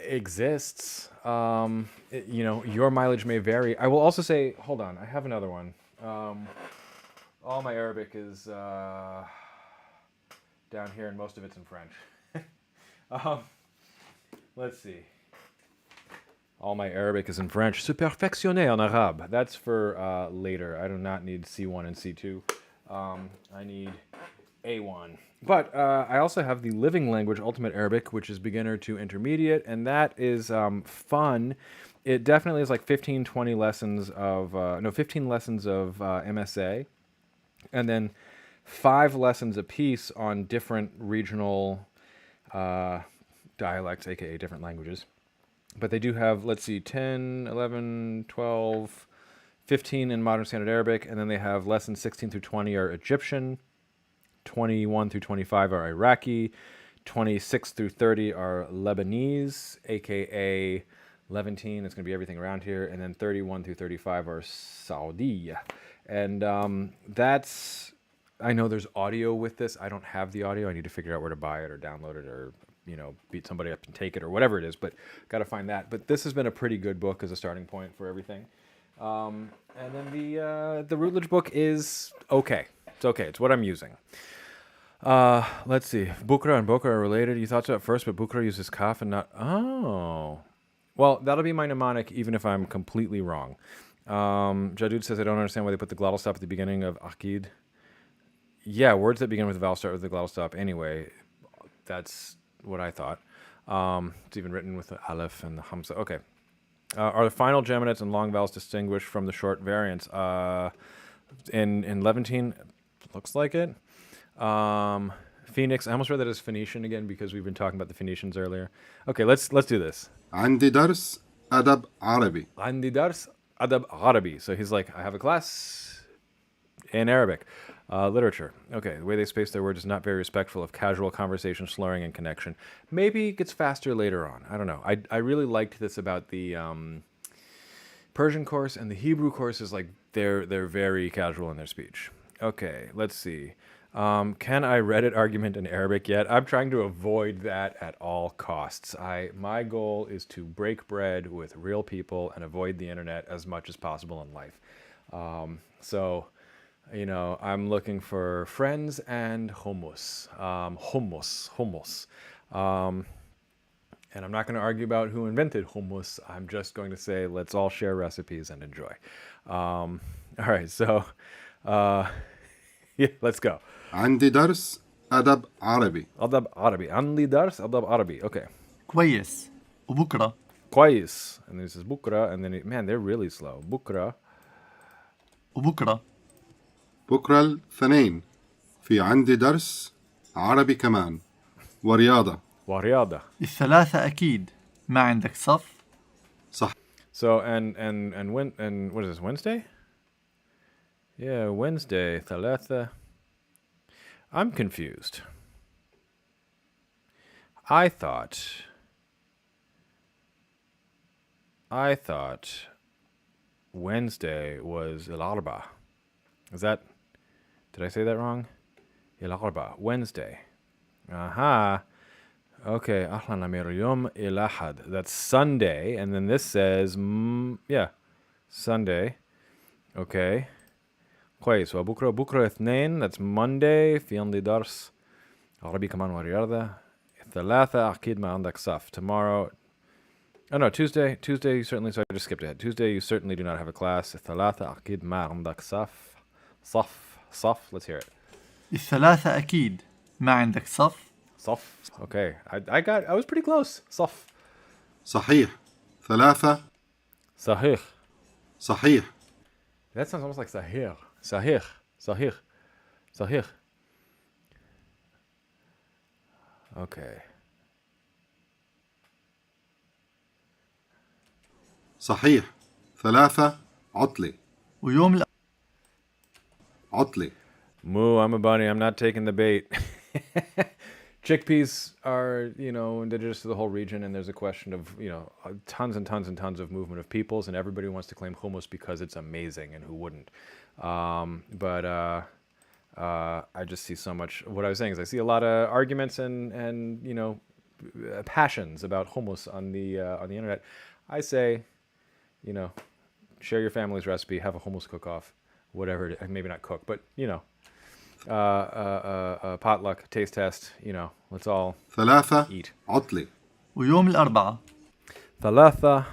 exists. Your mileage may vary. I will also say, hold on, I have another one. All my Arabic is down here, and most of it's in French. Let's see. All my Arabic is in French. Se perfectionner en arabe. That's for later. I do not need C1 and C2. I need A1. But I also have the Living Language Ultimate Arabic, which is beginner to intermediate, and that is fun. It definitely is like 15 lessons of MSA, and then 5 lessons apiece on different regional dialects, aka different languages. But they do have, let's see, 10, 11, 12, 15 in Modern Standard Arabic, and then they have lessons 16 through 20 are Egyptian, 21 through 25 are Iraqi, 26 through 30 are Lebanese, aka Levantine. It's going to be everything around here. And then 31 through 35 are Saudi. And I know there's audio with this. I don't have the audio. I need to figure out where to buy it or download it or, beat somebody up and take it or whatever it is. But got to find that. But this has been a pretty good book as a starting point for everything. And then the Routledge book is okay. It's okay. It's what I'm using. Let's see. Bukra and Bokra are related. You thought so at first, but Bukra uses kaf and not... Oh. Well, that'll be my mnemonic, even if I'm completely wrong. Jadud says, I don't understand why they put the glottal stop at the beginning of akid. Yeah, words that begin with a vowel start with the glottal stop. Anyway, that's what I thought. It's even written with the aleph and the hamza. Okay. Are the final geminates and long vowels distinguished from the short variants? In Levantine, looks like it. Phoenix, I almost read that as Phoenician again because we've been talking about the Phoenicians earlier. Okay, let's do this. عندي درس أدب عربي. عندي درس أدب عربي. So he's like, I have a class in Arabic. Literature. Okay, the way they space their words is not very respectful of casual conversation, slurring, and connection. Maybe it gets faster later on. I don't know. I really liked this about the Persian course and the Hebrew course is like they're very casual in their speech. Okay, let's see. Can I Reddit argument in Arabic yet? I'm trying to avoid that at all costs. My goal is to break bread with real people and avoid the internet as much as possible in life. So, I'm looking for friends and hummus. Hummus. And I'm not going to argue about who invented hummus. I'm just going to say let's all share recipes and enjoy. All right, so yeah, let's go. عندي درس أدب عربي. أدب عربي. عندي درس أدب عربي. Okay. كويس. وبكرة. كويس. And then it says بكرة. And then, man, they're really slow. بكرة. وبكرة. بكرة الاثنين في عندي درس عربي كمان ورياضة. ورياضة. الثلاثة أكيد. ما عندك صف؟ صح. So and what is this, Wednesday? Yeah, Wednesday. ثلاثة. I'm confused. I thought Wednesday was الأربعاء. Did I say that wrong? الأربعاء, Wednesday. Aha. Okay, أهلا أمير اليوم الأحد. That's Sunday, and then this says, Sunday. Okay. كويس. وبكرة اثنين. That's Monday. في عندي درس عربي كمان ورياضة. الثلاثة أكيد ما عندك صف. Tomorrow. Oh no, Tuesday you certainly, so I just skipped ahead. Tuesday you certainly do not have a class. الثلاثة أكيد ما عندك صف. صف. Let's hear it. الثلاثة أكيد ما عندك صف. صف. Okay. I was pretty close. صف. صحيح. ثلاثة. صحيح. That sounds almost like صحيح. صحيح. Okay. صحيح. ثلاثة عطلة. ويوم عطلة. Moo, I'm a bunny. I'm not taking the bait. Chickpeas are, indigenous to the whole region, and there's a question of, tons and tons and tons of movement of peoples, and everybody wants to claim hummus because it's amazing, and who wouldn't? But I just see so much. What I was saying is I see a lot of arguments and passions about hummus on the internet. I say, share your family's recipe, have a hummus cook-off, whatever it is. Maybe not cook, but potluck, taste test, let's all ثلاثة eat. عطلة. ويوم الأربعاء. ثلاثة.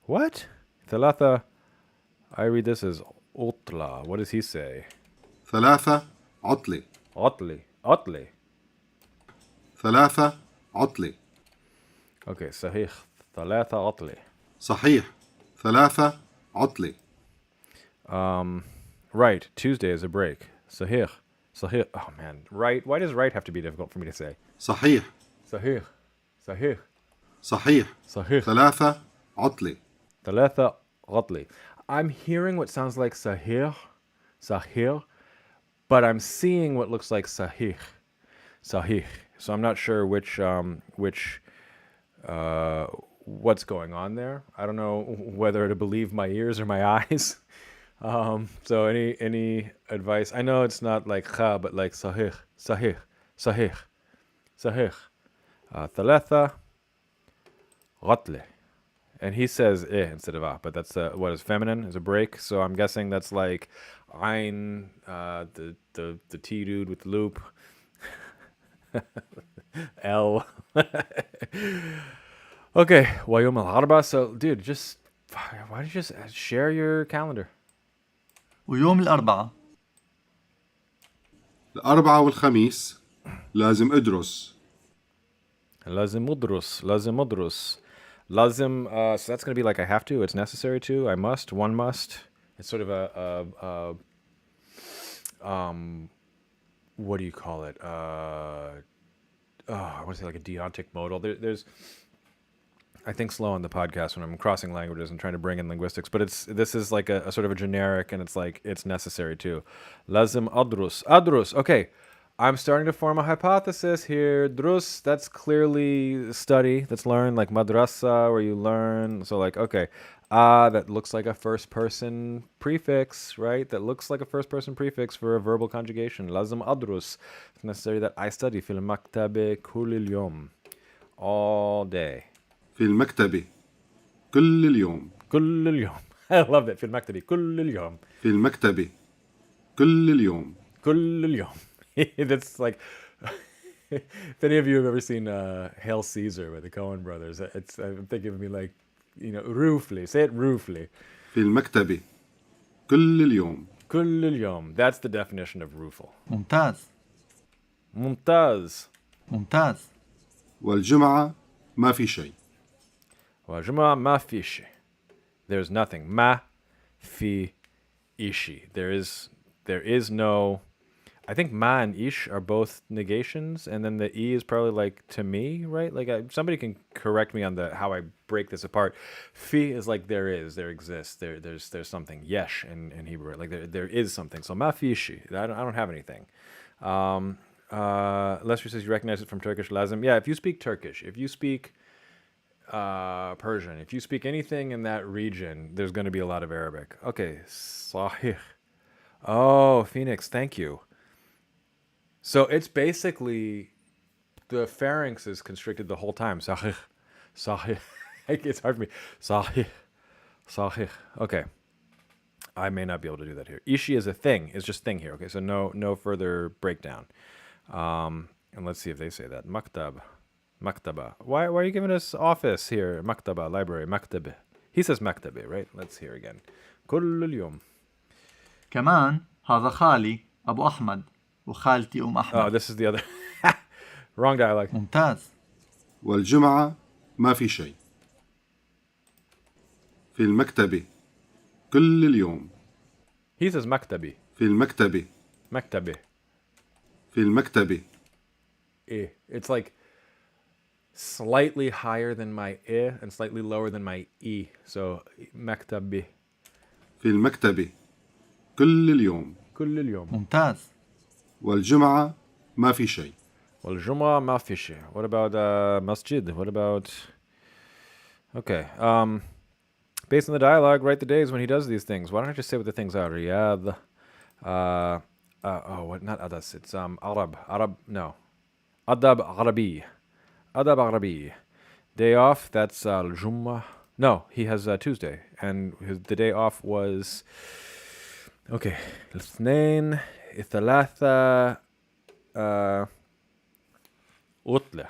What? ثلاثة. I read this as عطلة. What does he say? ثلاثة عطلة عطلة. عطلة. ثلاثة عطلة Okay, صحيح. ثلاثة عطلة. صحيح ثلاثة عطلة Right. Tuesday is a break. صحيح. صحيح. Oh man. Right. Why does right have to be difficult for me to say? صحيح صحيح. صحيح. صحيح صحيح. ثلاثة عطلة ثلاثة عطلة. I'm hearing what sounds like صحيح. صحيح. But I'm seeing what looks like صحيح. صحيح. So I'm not sure which what's going on there. I don't know whether to believe my ears or my eyes. So any advice? I know it's not like kha, but like sahih, sahih, sahih, sahih. Thalatha ghatle. And he says instead of but that's what is feminine is a break. So I'm guessing that's like ein, the T dude with the loop. L. Okay, ويوم الأربعاء. So, dude, just why don't you just share your calendar? ويوم الأربعاء الأربعة والخميس لازم أدرس لازم أدرس. لازم أدرس. لازم. So that's gonna be like I have to. It's necessary to. I must. One must. It's sort of a what do you call it? I want to say like a deontic modal. There's I think slow on the podcast when I'm crossing languages and trying to bring in linguistics, but this is like a sort of a generic, and it's like it's necessary too. Lazim adrus. Adrus. Okay, I'm starting to form a hypothesis here. Drus, that's clearly study, that's learn, like madrasa, where you learn. So like, okay, that looks like a first person prefix, right? That looks like a first person prefix for a verbal conjugation. Lazim adrus. It's necessary that I study fil maktabe kulil yom, all day. في المكتبة كل اليوم كل اليوم. I love that. في المكتبة كل اليوم. في المكتبة كل اليوم كل اليوم. That's like, if any of you have ever seen Hail Caesar with the Coen brothers, I'm thinking of me like, ruefully. Say it ruefully. في المكتبة كل اليوم كل اليوم. That's the definition of rueful. ممتاز ممتاز. ممتاز والجمعة ما في شيء والجمعة ما في شيء. There's nothing. ما في إشي. There is no. I think ma and ish are both negations, and then the e is probably like to me, right? Like somebody can correct me on how I break this apart. Fi is like there exists, there's something. Yesh in Hebrew, like there is something. So ma fi ishi. I don't have anything. Lester says you recognize it from Turkish lazim. Yeah, if you speak Turkish, if you speak Persian, if you speak anything in that region, there's going to be a lot of Arabic. Okay, sahih. Oh, Phoenix, thank you. So it's basically the pharynx is constricted the whole time. Sahih, sahih. It's hard for me. Sahih, sahih. Okay, I may not be able to do that here. Ishi is a thing. It's just thing here. Okay, so no further breakdown. And let's see if they say that. Maktab, maktaba. Why are you giving us office here? Maktaba, library, maktab. He says maktabe, right? Let's hear again. كل اليوم. كمان هذا خالي أبو أحمد وخالتي أحمد. Oh, this is the other. Wrong dialect. ممتاز. والجمعة ما في شيء في المكتبة كل اليوم. He says maktabi. في المكتبة. Maktabi. في المكتبة. It's like slightly higher than my and slightly lower than my e. So maktabi. في المكتبة كل اليوم. كل اليوم. ممتاز. والجمعة ما في شيء. والجمعة ما في شيء. What about masjid? What about? Okay. Based on the dialogue, write the days when he does these things. Why don't I just say what the things are? Riyadh. What? Not adas. It's Arab. No. Adab Arabi. Adab Arabi. Day off. That's al-Jum'ah. No, he has Tuesday, and the day off was. Okay. الاثنين الثلاثة عطلة.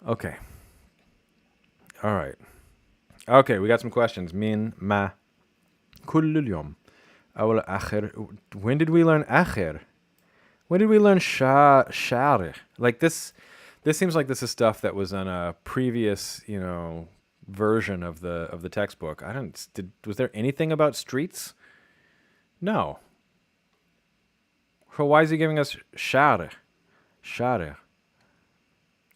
Okay. All right. Okay, we got some questions. Min, ma, كل اليوم. أول آخر. When did we learn آخر? When did we learn شارع? Like this seems like this is stuff that was on a previous, version of the textbook. Was there anything about streets? No. So why is he giving us شارع? شارع.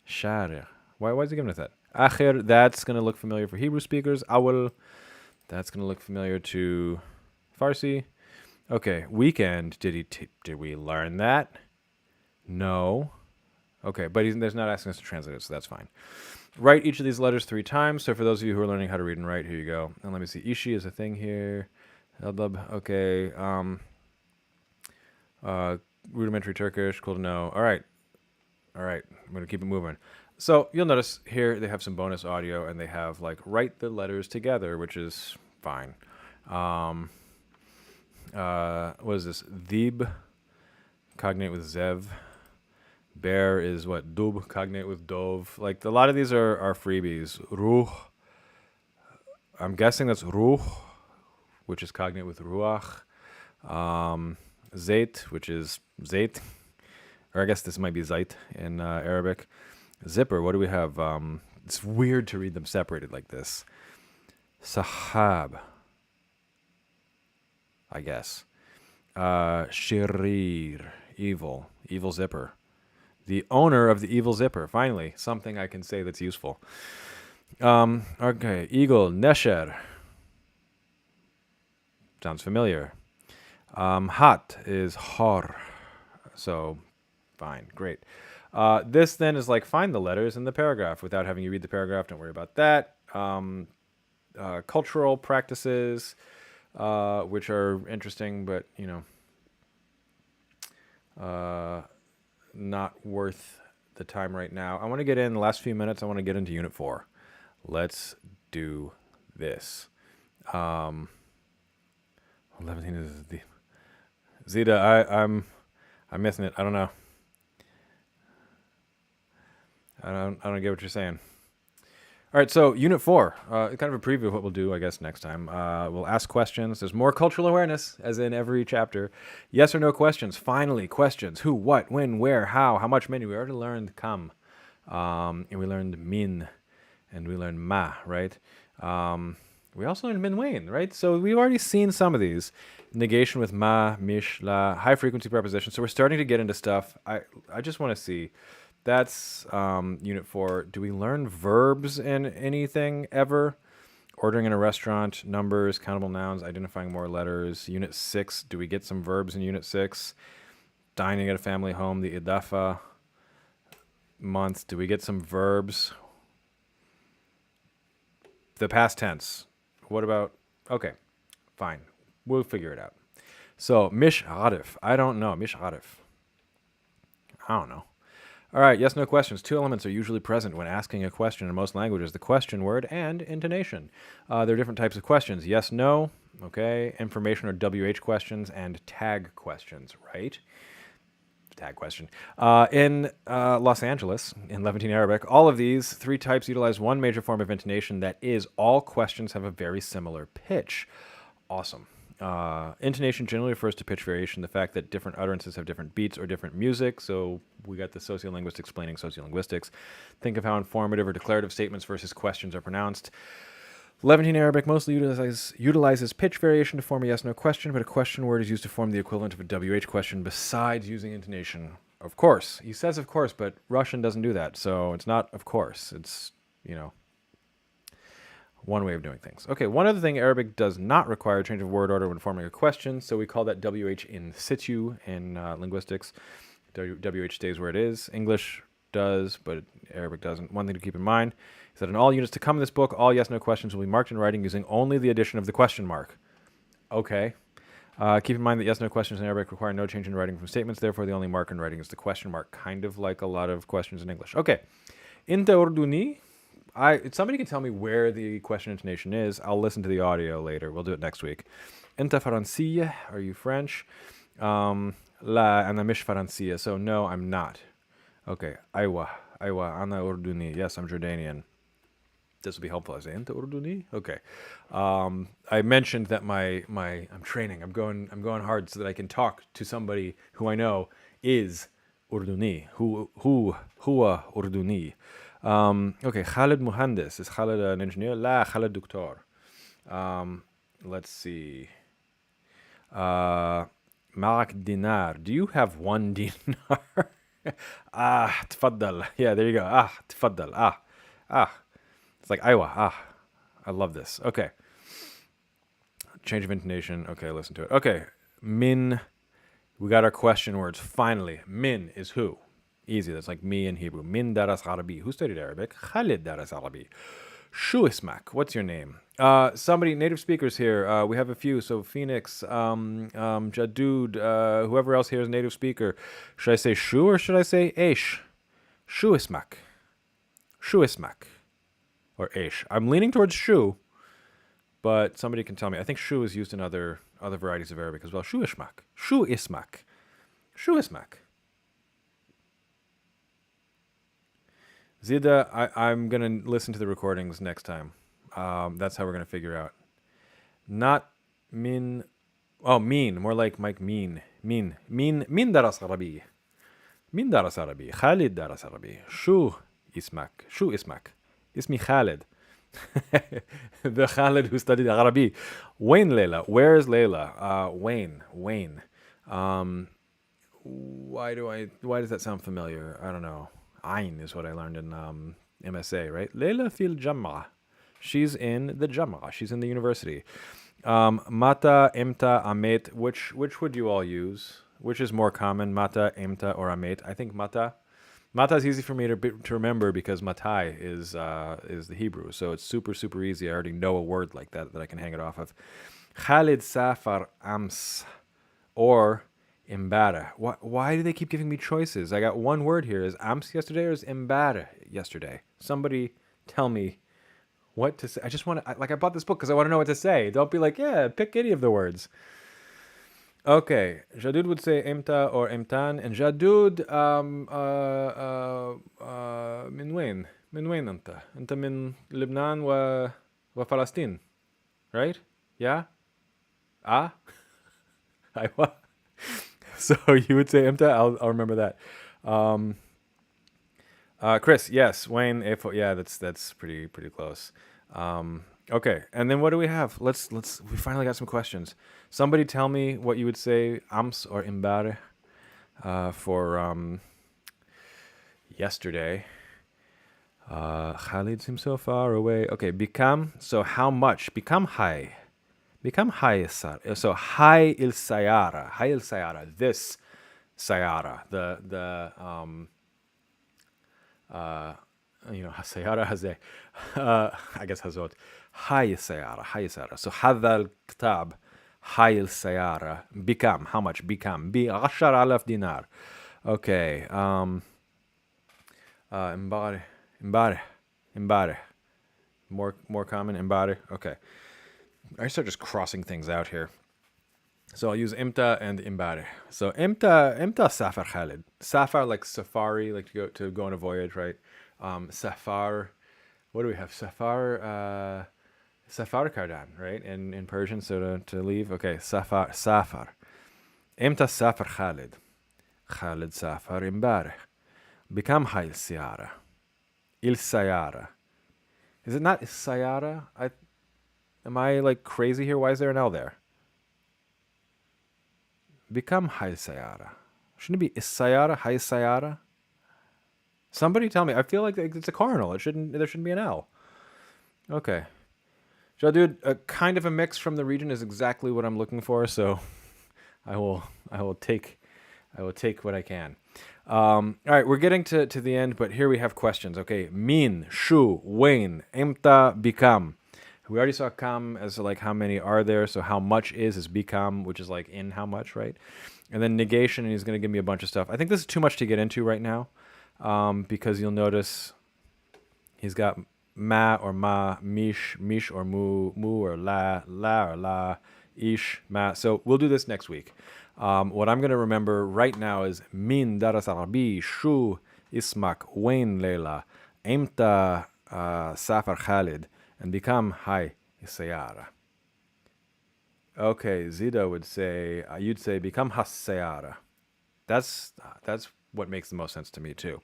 شارع. Why is he giving us that? آخر, that's going to look familiar for Hebrew speakers. أول, that's going to look familiar to Farsi. Okay, weekend. Did we learn that? No. Okay, but there's not asking us to translate it, so that's fine. Write each of these letters 3 times. So for those of you who are learning how to read and write, here you go. And let me see. Ishi is a thing here. Okay. Rudimentary Turkish. Cool to know. All right. I'm going to keep it moving. So you'll notice here they have some bonus audio, and they have like write the letters together, which is fine. What is this? Thib, cognate with zev. Bear is what? Dub, cognate with dov. Like a lot of these are freebies. Ruh. I'm guessing that's ruh, which is cognate with ruach. Zait, which is zait. Or I guess this might be zait in Arabic. Zipper, what do we have? It's weird to read them separated like this. Sahab, I guess. Shirir, evil zipper. The owner of the evil zipper. Finally, something I can say that's useful. Okay, eagle, nesher. Sounds familiar. Hot is hor. So, fine, great. This then is like find the letters in the paragraph without having you read the paragraph. Don't worry about that. Cultural practices, which are interesting, but not worth the time right now. I want to get in the last few minutes. I want to get into Unit 4. Let's do this. Levantine is the Zeta. I'm missing it. I don't know. I don't get what you're saying. All right, so Unit 4, kind of a preview of what we'll do, I guess, next time. We'll ask questions. There's more cultural awareness, as in every chapter. Yes or no questions. Finally, questions. Who, what, when, where, how much, many. We already learned kam, and we learned min, and we learned ma, right? We also learned min wane, right? So we've already seen some of these. Negation with ma, mish, la, high-frequency prepositions. So we're starting to get into stuff. I just want to see. That's Unit 4. Do we learn verbs in anything ever? Ordering in a restaurant, numbers, countable nouns, identifying more letters. Unit 6, do we get some verbs in Unit 6? Dining at a family home, the idafa month. Do we get some verbs? The past tense. What about... Okay, fine. We'll figure it out. So, mish arif. I don't know. Mish arif. I don't know. All right, yes, no questions. 2 elements are usually present when asking a question in most languages, the question word and intonation. There are different types of questions. Yes, no, okay, information or WH questions, and tag questions, right? Tag question. In Los Angeles, in Levantine Arabic, all of these 3 types utilize one major form of intonation. That is, all questions have a very similar pitch. Awesome. Intonation generally refers to pitch variation, the fact that different utterances have different beats or different music. So we got the sociolinguist explaining sociolinguistics. Think of how informative or declarative statements versus questions are pronounced. Levantine Arabic mostly utilizes pitch variation to form a yes-no question, but a question word is used to form the equivalent of a WH question besides using intonation. Of course. He says of course, but Russian doesn't do that. So it's not of course. It's, one way of doing things. Okay, one other thing, Arabic does not require change of word order when forming a question, so we call that WH in situ in linguistics. WH stays where it is. English does, but Arabic doesn't. One thing to keep in mind is that in all units to come in this book, all yes-no questions will be marked in writing using only the addition of the question mark. Okay. Keep in mind that yes-no questions in Arabic require no change in writing from statements, therefore the only mark in writing is the question mark, kind of like a lot of questions in English. Okay. Inta Urduni. Somebody can tell me where the question intonation is. I'll listen to the audio later. We'll do it next week. Inta Faransiyya. Are you French? La ana mish Faransiyya. So no, I'm not. Okay. Aywa. Ana Urduni. Yes, I'm Jordanian. This will be helpful. I say, "Anta Urduni?" Okay. I mentioned that I'm training. I'm going hard so that I can talk to somebody who I know is Urduni. Huwa Urduni. Okay. Khalid Muhandis. Is Khalid an engineer? La, Khalid Doctor. Let's see. معك dinar. Do you have one dinar? تفضل. Yeah, there you go. تفضل. It's like aywa. I love this. Okay. Change of intonation. Okay, listen to it. Okay. Min. We got our question words. Finally. Min is who? Easy. That's like me in Hebrew. Min daras Arabi. Who studied Arabic? Khalid daras Arabi. Shu ismak. What's your name? Somebody, native speakers here. We have a few. So Phoenix, Jadud, whoever else here is a native speaker. Should I say Shu or should I say Aish? Shu ismak. Shu ismak. Or Aish. I'm leaning towards Shu, but somebody can tell me. I think Shu is used in other varieties of Arabic as well. Shu ismak. Shu ismak. Shu ismak. Zida, I'm going to listen to the recordings next time. That's how we're going to figure out. Not min. Oh, mean. More like Mike mean. Min daras Arabi. Min daras Arabi. Khalid daras Arabi. Shu ismak. Shu ismak. Ismi Khalid. The Khalid who studied Arabi. Wayne Leila. Where is Leila? Wayne. Why does that sound familiar? I don't know. Ain is what I learned in MSA, right? Leila fil Jam'a. She's in the Jam'a. She's in the university. Mata, Emta, Amet. Which would you all use? Which is more common, Mata, Emta, or Amet? I think Mata. Mata is easy for me to remember because Matai is the Hebrew. So it's super, super easy. I already know a word like that I can hang it off of. Khalid Safar Ams or Imbara. Why do they keep giving me choices? I got one word here. Is Ams yesterday or is Imbara yesterday? Somebody tell me what to say. I just want to, I bought this book because I want to know what to say. Don't be like, yeah, pick any of the words. Okay, Jadud would say Emta or Emtan, and Jadud, min وين أنت? أنت من لبنان وفلسطين, right? Yeah? أيوة. So you would say Emta. I'll remember that. Chris, yes. Wayne, Afo, yeah, that's pretty close. Okay, and then what do we have? We finally got some questions. Somebody tell me what you would say, Ams or Imbare, for yesterday. Khalid seems so far away. Okay, become. So how much? Become high. Become high. So high il sayara. High il sayara. This sayara. Sayara hazeh. I guess hazot. High sayara. So hadha al-kitab. High al-sayara. Become. How much? Become. Bi 10,000 dinar. Okay. Imbare. More common. Imbare. Okay. I start just crossing things out here. So I'll use Imta and Imbare. So Imta Safar Khalid. Safar like safari, like to go on a voyage, right? Safar. What do we have? Safar Kardan, right? In Persian, so to leave. Okay, Safar. Imta Safar Khalid. Khalid Safar Imbare. Become Hayl Siyara. Il Sayara. Is it not Sayara? Am I like crazy here? Why is there an L there? Become Hayl Sayara. Shouldn't it be Isayara, Hayl Sayara? Somebody tell me. I feel like it's a cardinal. There shouldn't be an L. Okay. Jadud, a kind of a mix from the region is exactly what I'm looking for, so I will take what I can. All right, we're getting to the end, but here we have questions. Okay, min, shu, wen, emta, become. We already saw kam as like how many are there, so how much is become, which is like in how much, right? And then negation, and he's going to give me a bunch of stuff. I think this is too much to get into right now, because you'll notice he's got ma or ma, mish or mu or la or la, ish, ma. So we'll do this next week. What I'm going to remember right now is min daras arabi, shu ismak, wen leila, emta Safar Khalid and become Hai Sayara. Okay, Zida would say, you'd say become Has Sayara. That's what makes the most sense to me too.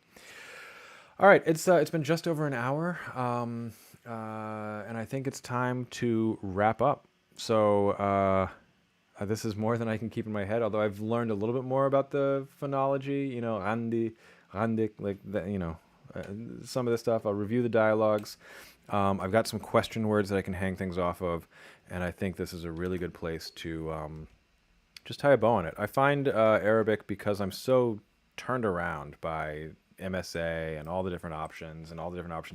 All right, it's been just over an hour, and I think it's time to wrap up. So this is more than I can keep in my head. Although I've learned a little bit more about the phonology, Randi, Randik, like that, some of this stuff. I'll review the dialogues. I've got some question words that I can hang things off of, and I think this is a really good place to just tie a bow on it. I find Arabic, because I'm so turned around by MSA and all the different options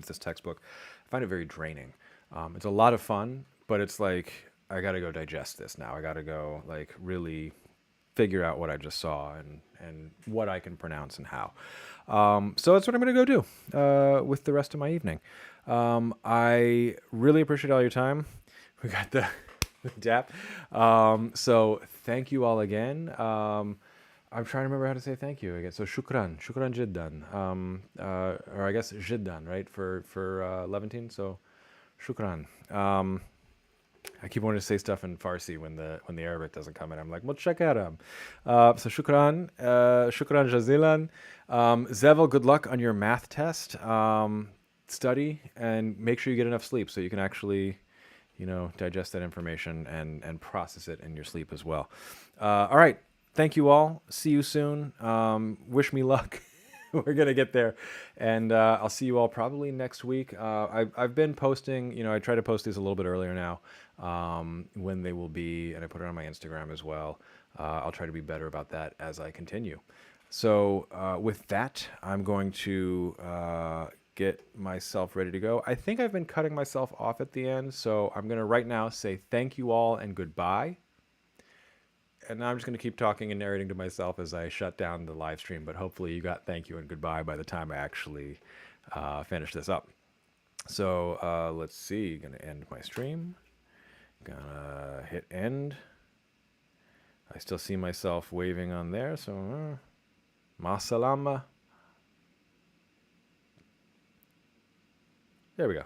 this textbook, I find it very draining. It's a lot of fun, but it's like I got to go digest this now. I got to go like really figure out what I just saw and what I can pronounce and how. So that's what I'm going to go do with the rest of my evening. I really appreciate all your time. We got the dap. So thank you all again. I'm trying to remember how to say thank you again. So shukran jiddan. Or I guess jiddan, right, for Levantine. So shukran. I keep wanting to say stuff in Farsi when the Arabic doesn't come in. I'm like, mutshakaram. So shukran jazilan. Zevel, good luck on your math test. Study and make sure you get enough sleep so you can actually, digest that information and process it in your sleep as well. All right. Thank you all. See you soon. Wish me luck. We're going to get there. And I'll see you all probably next week. I've been posting, I try to post these a little bit earlier now when they will be, and I put it on my Instagram as well. I'll try to be better about that as I continue. So with that, I'm going to get myself ready to go. I think I've been cutting myself off at the end. So I'm going to right now say thank you all and goodbye. And now I'm just going to keep talking and narrating to myself as I shut down the live stream. But hopefully you got thank you and goodbye by the time I actually finish this up. So let's see. Going to end my stream. Gonna hit end. I still see myself waving on there. So ma salama. There we go.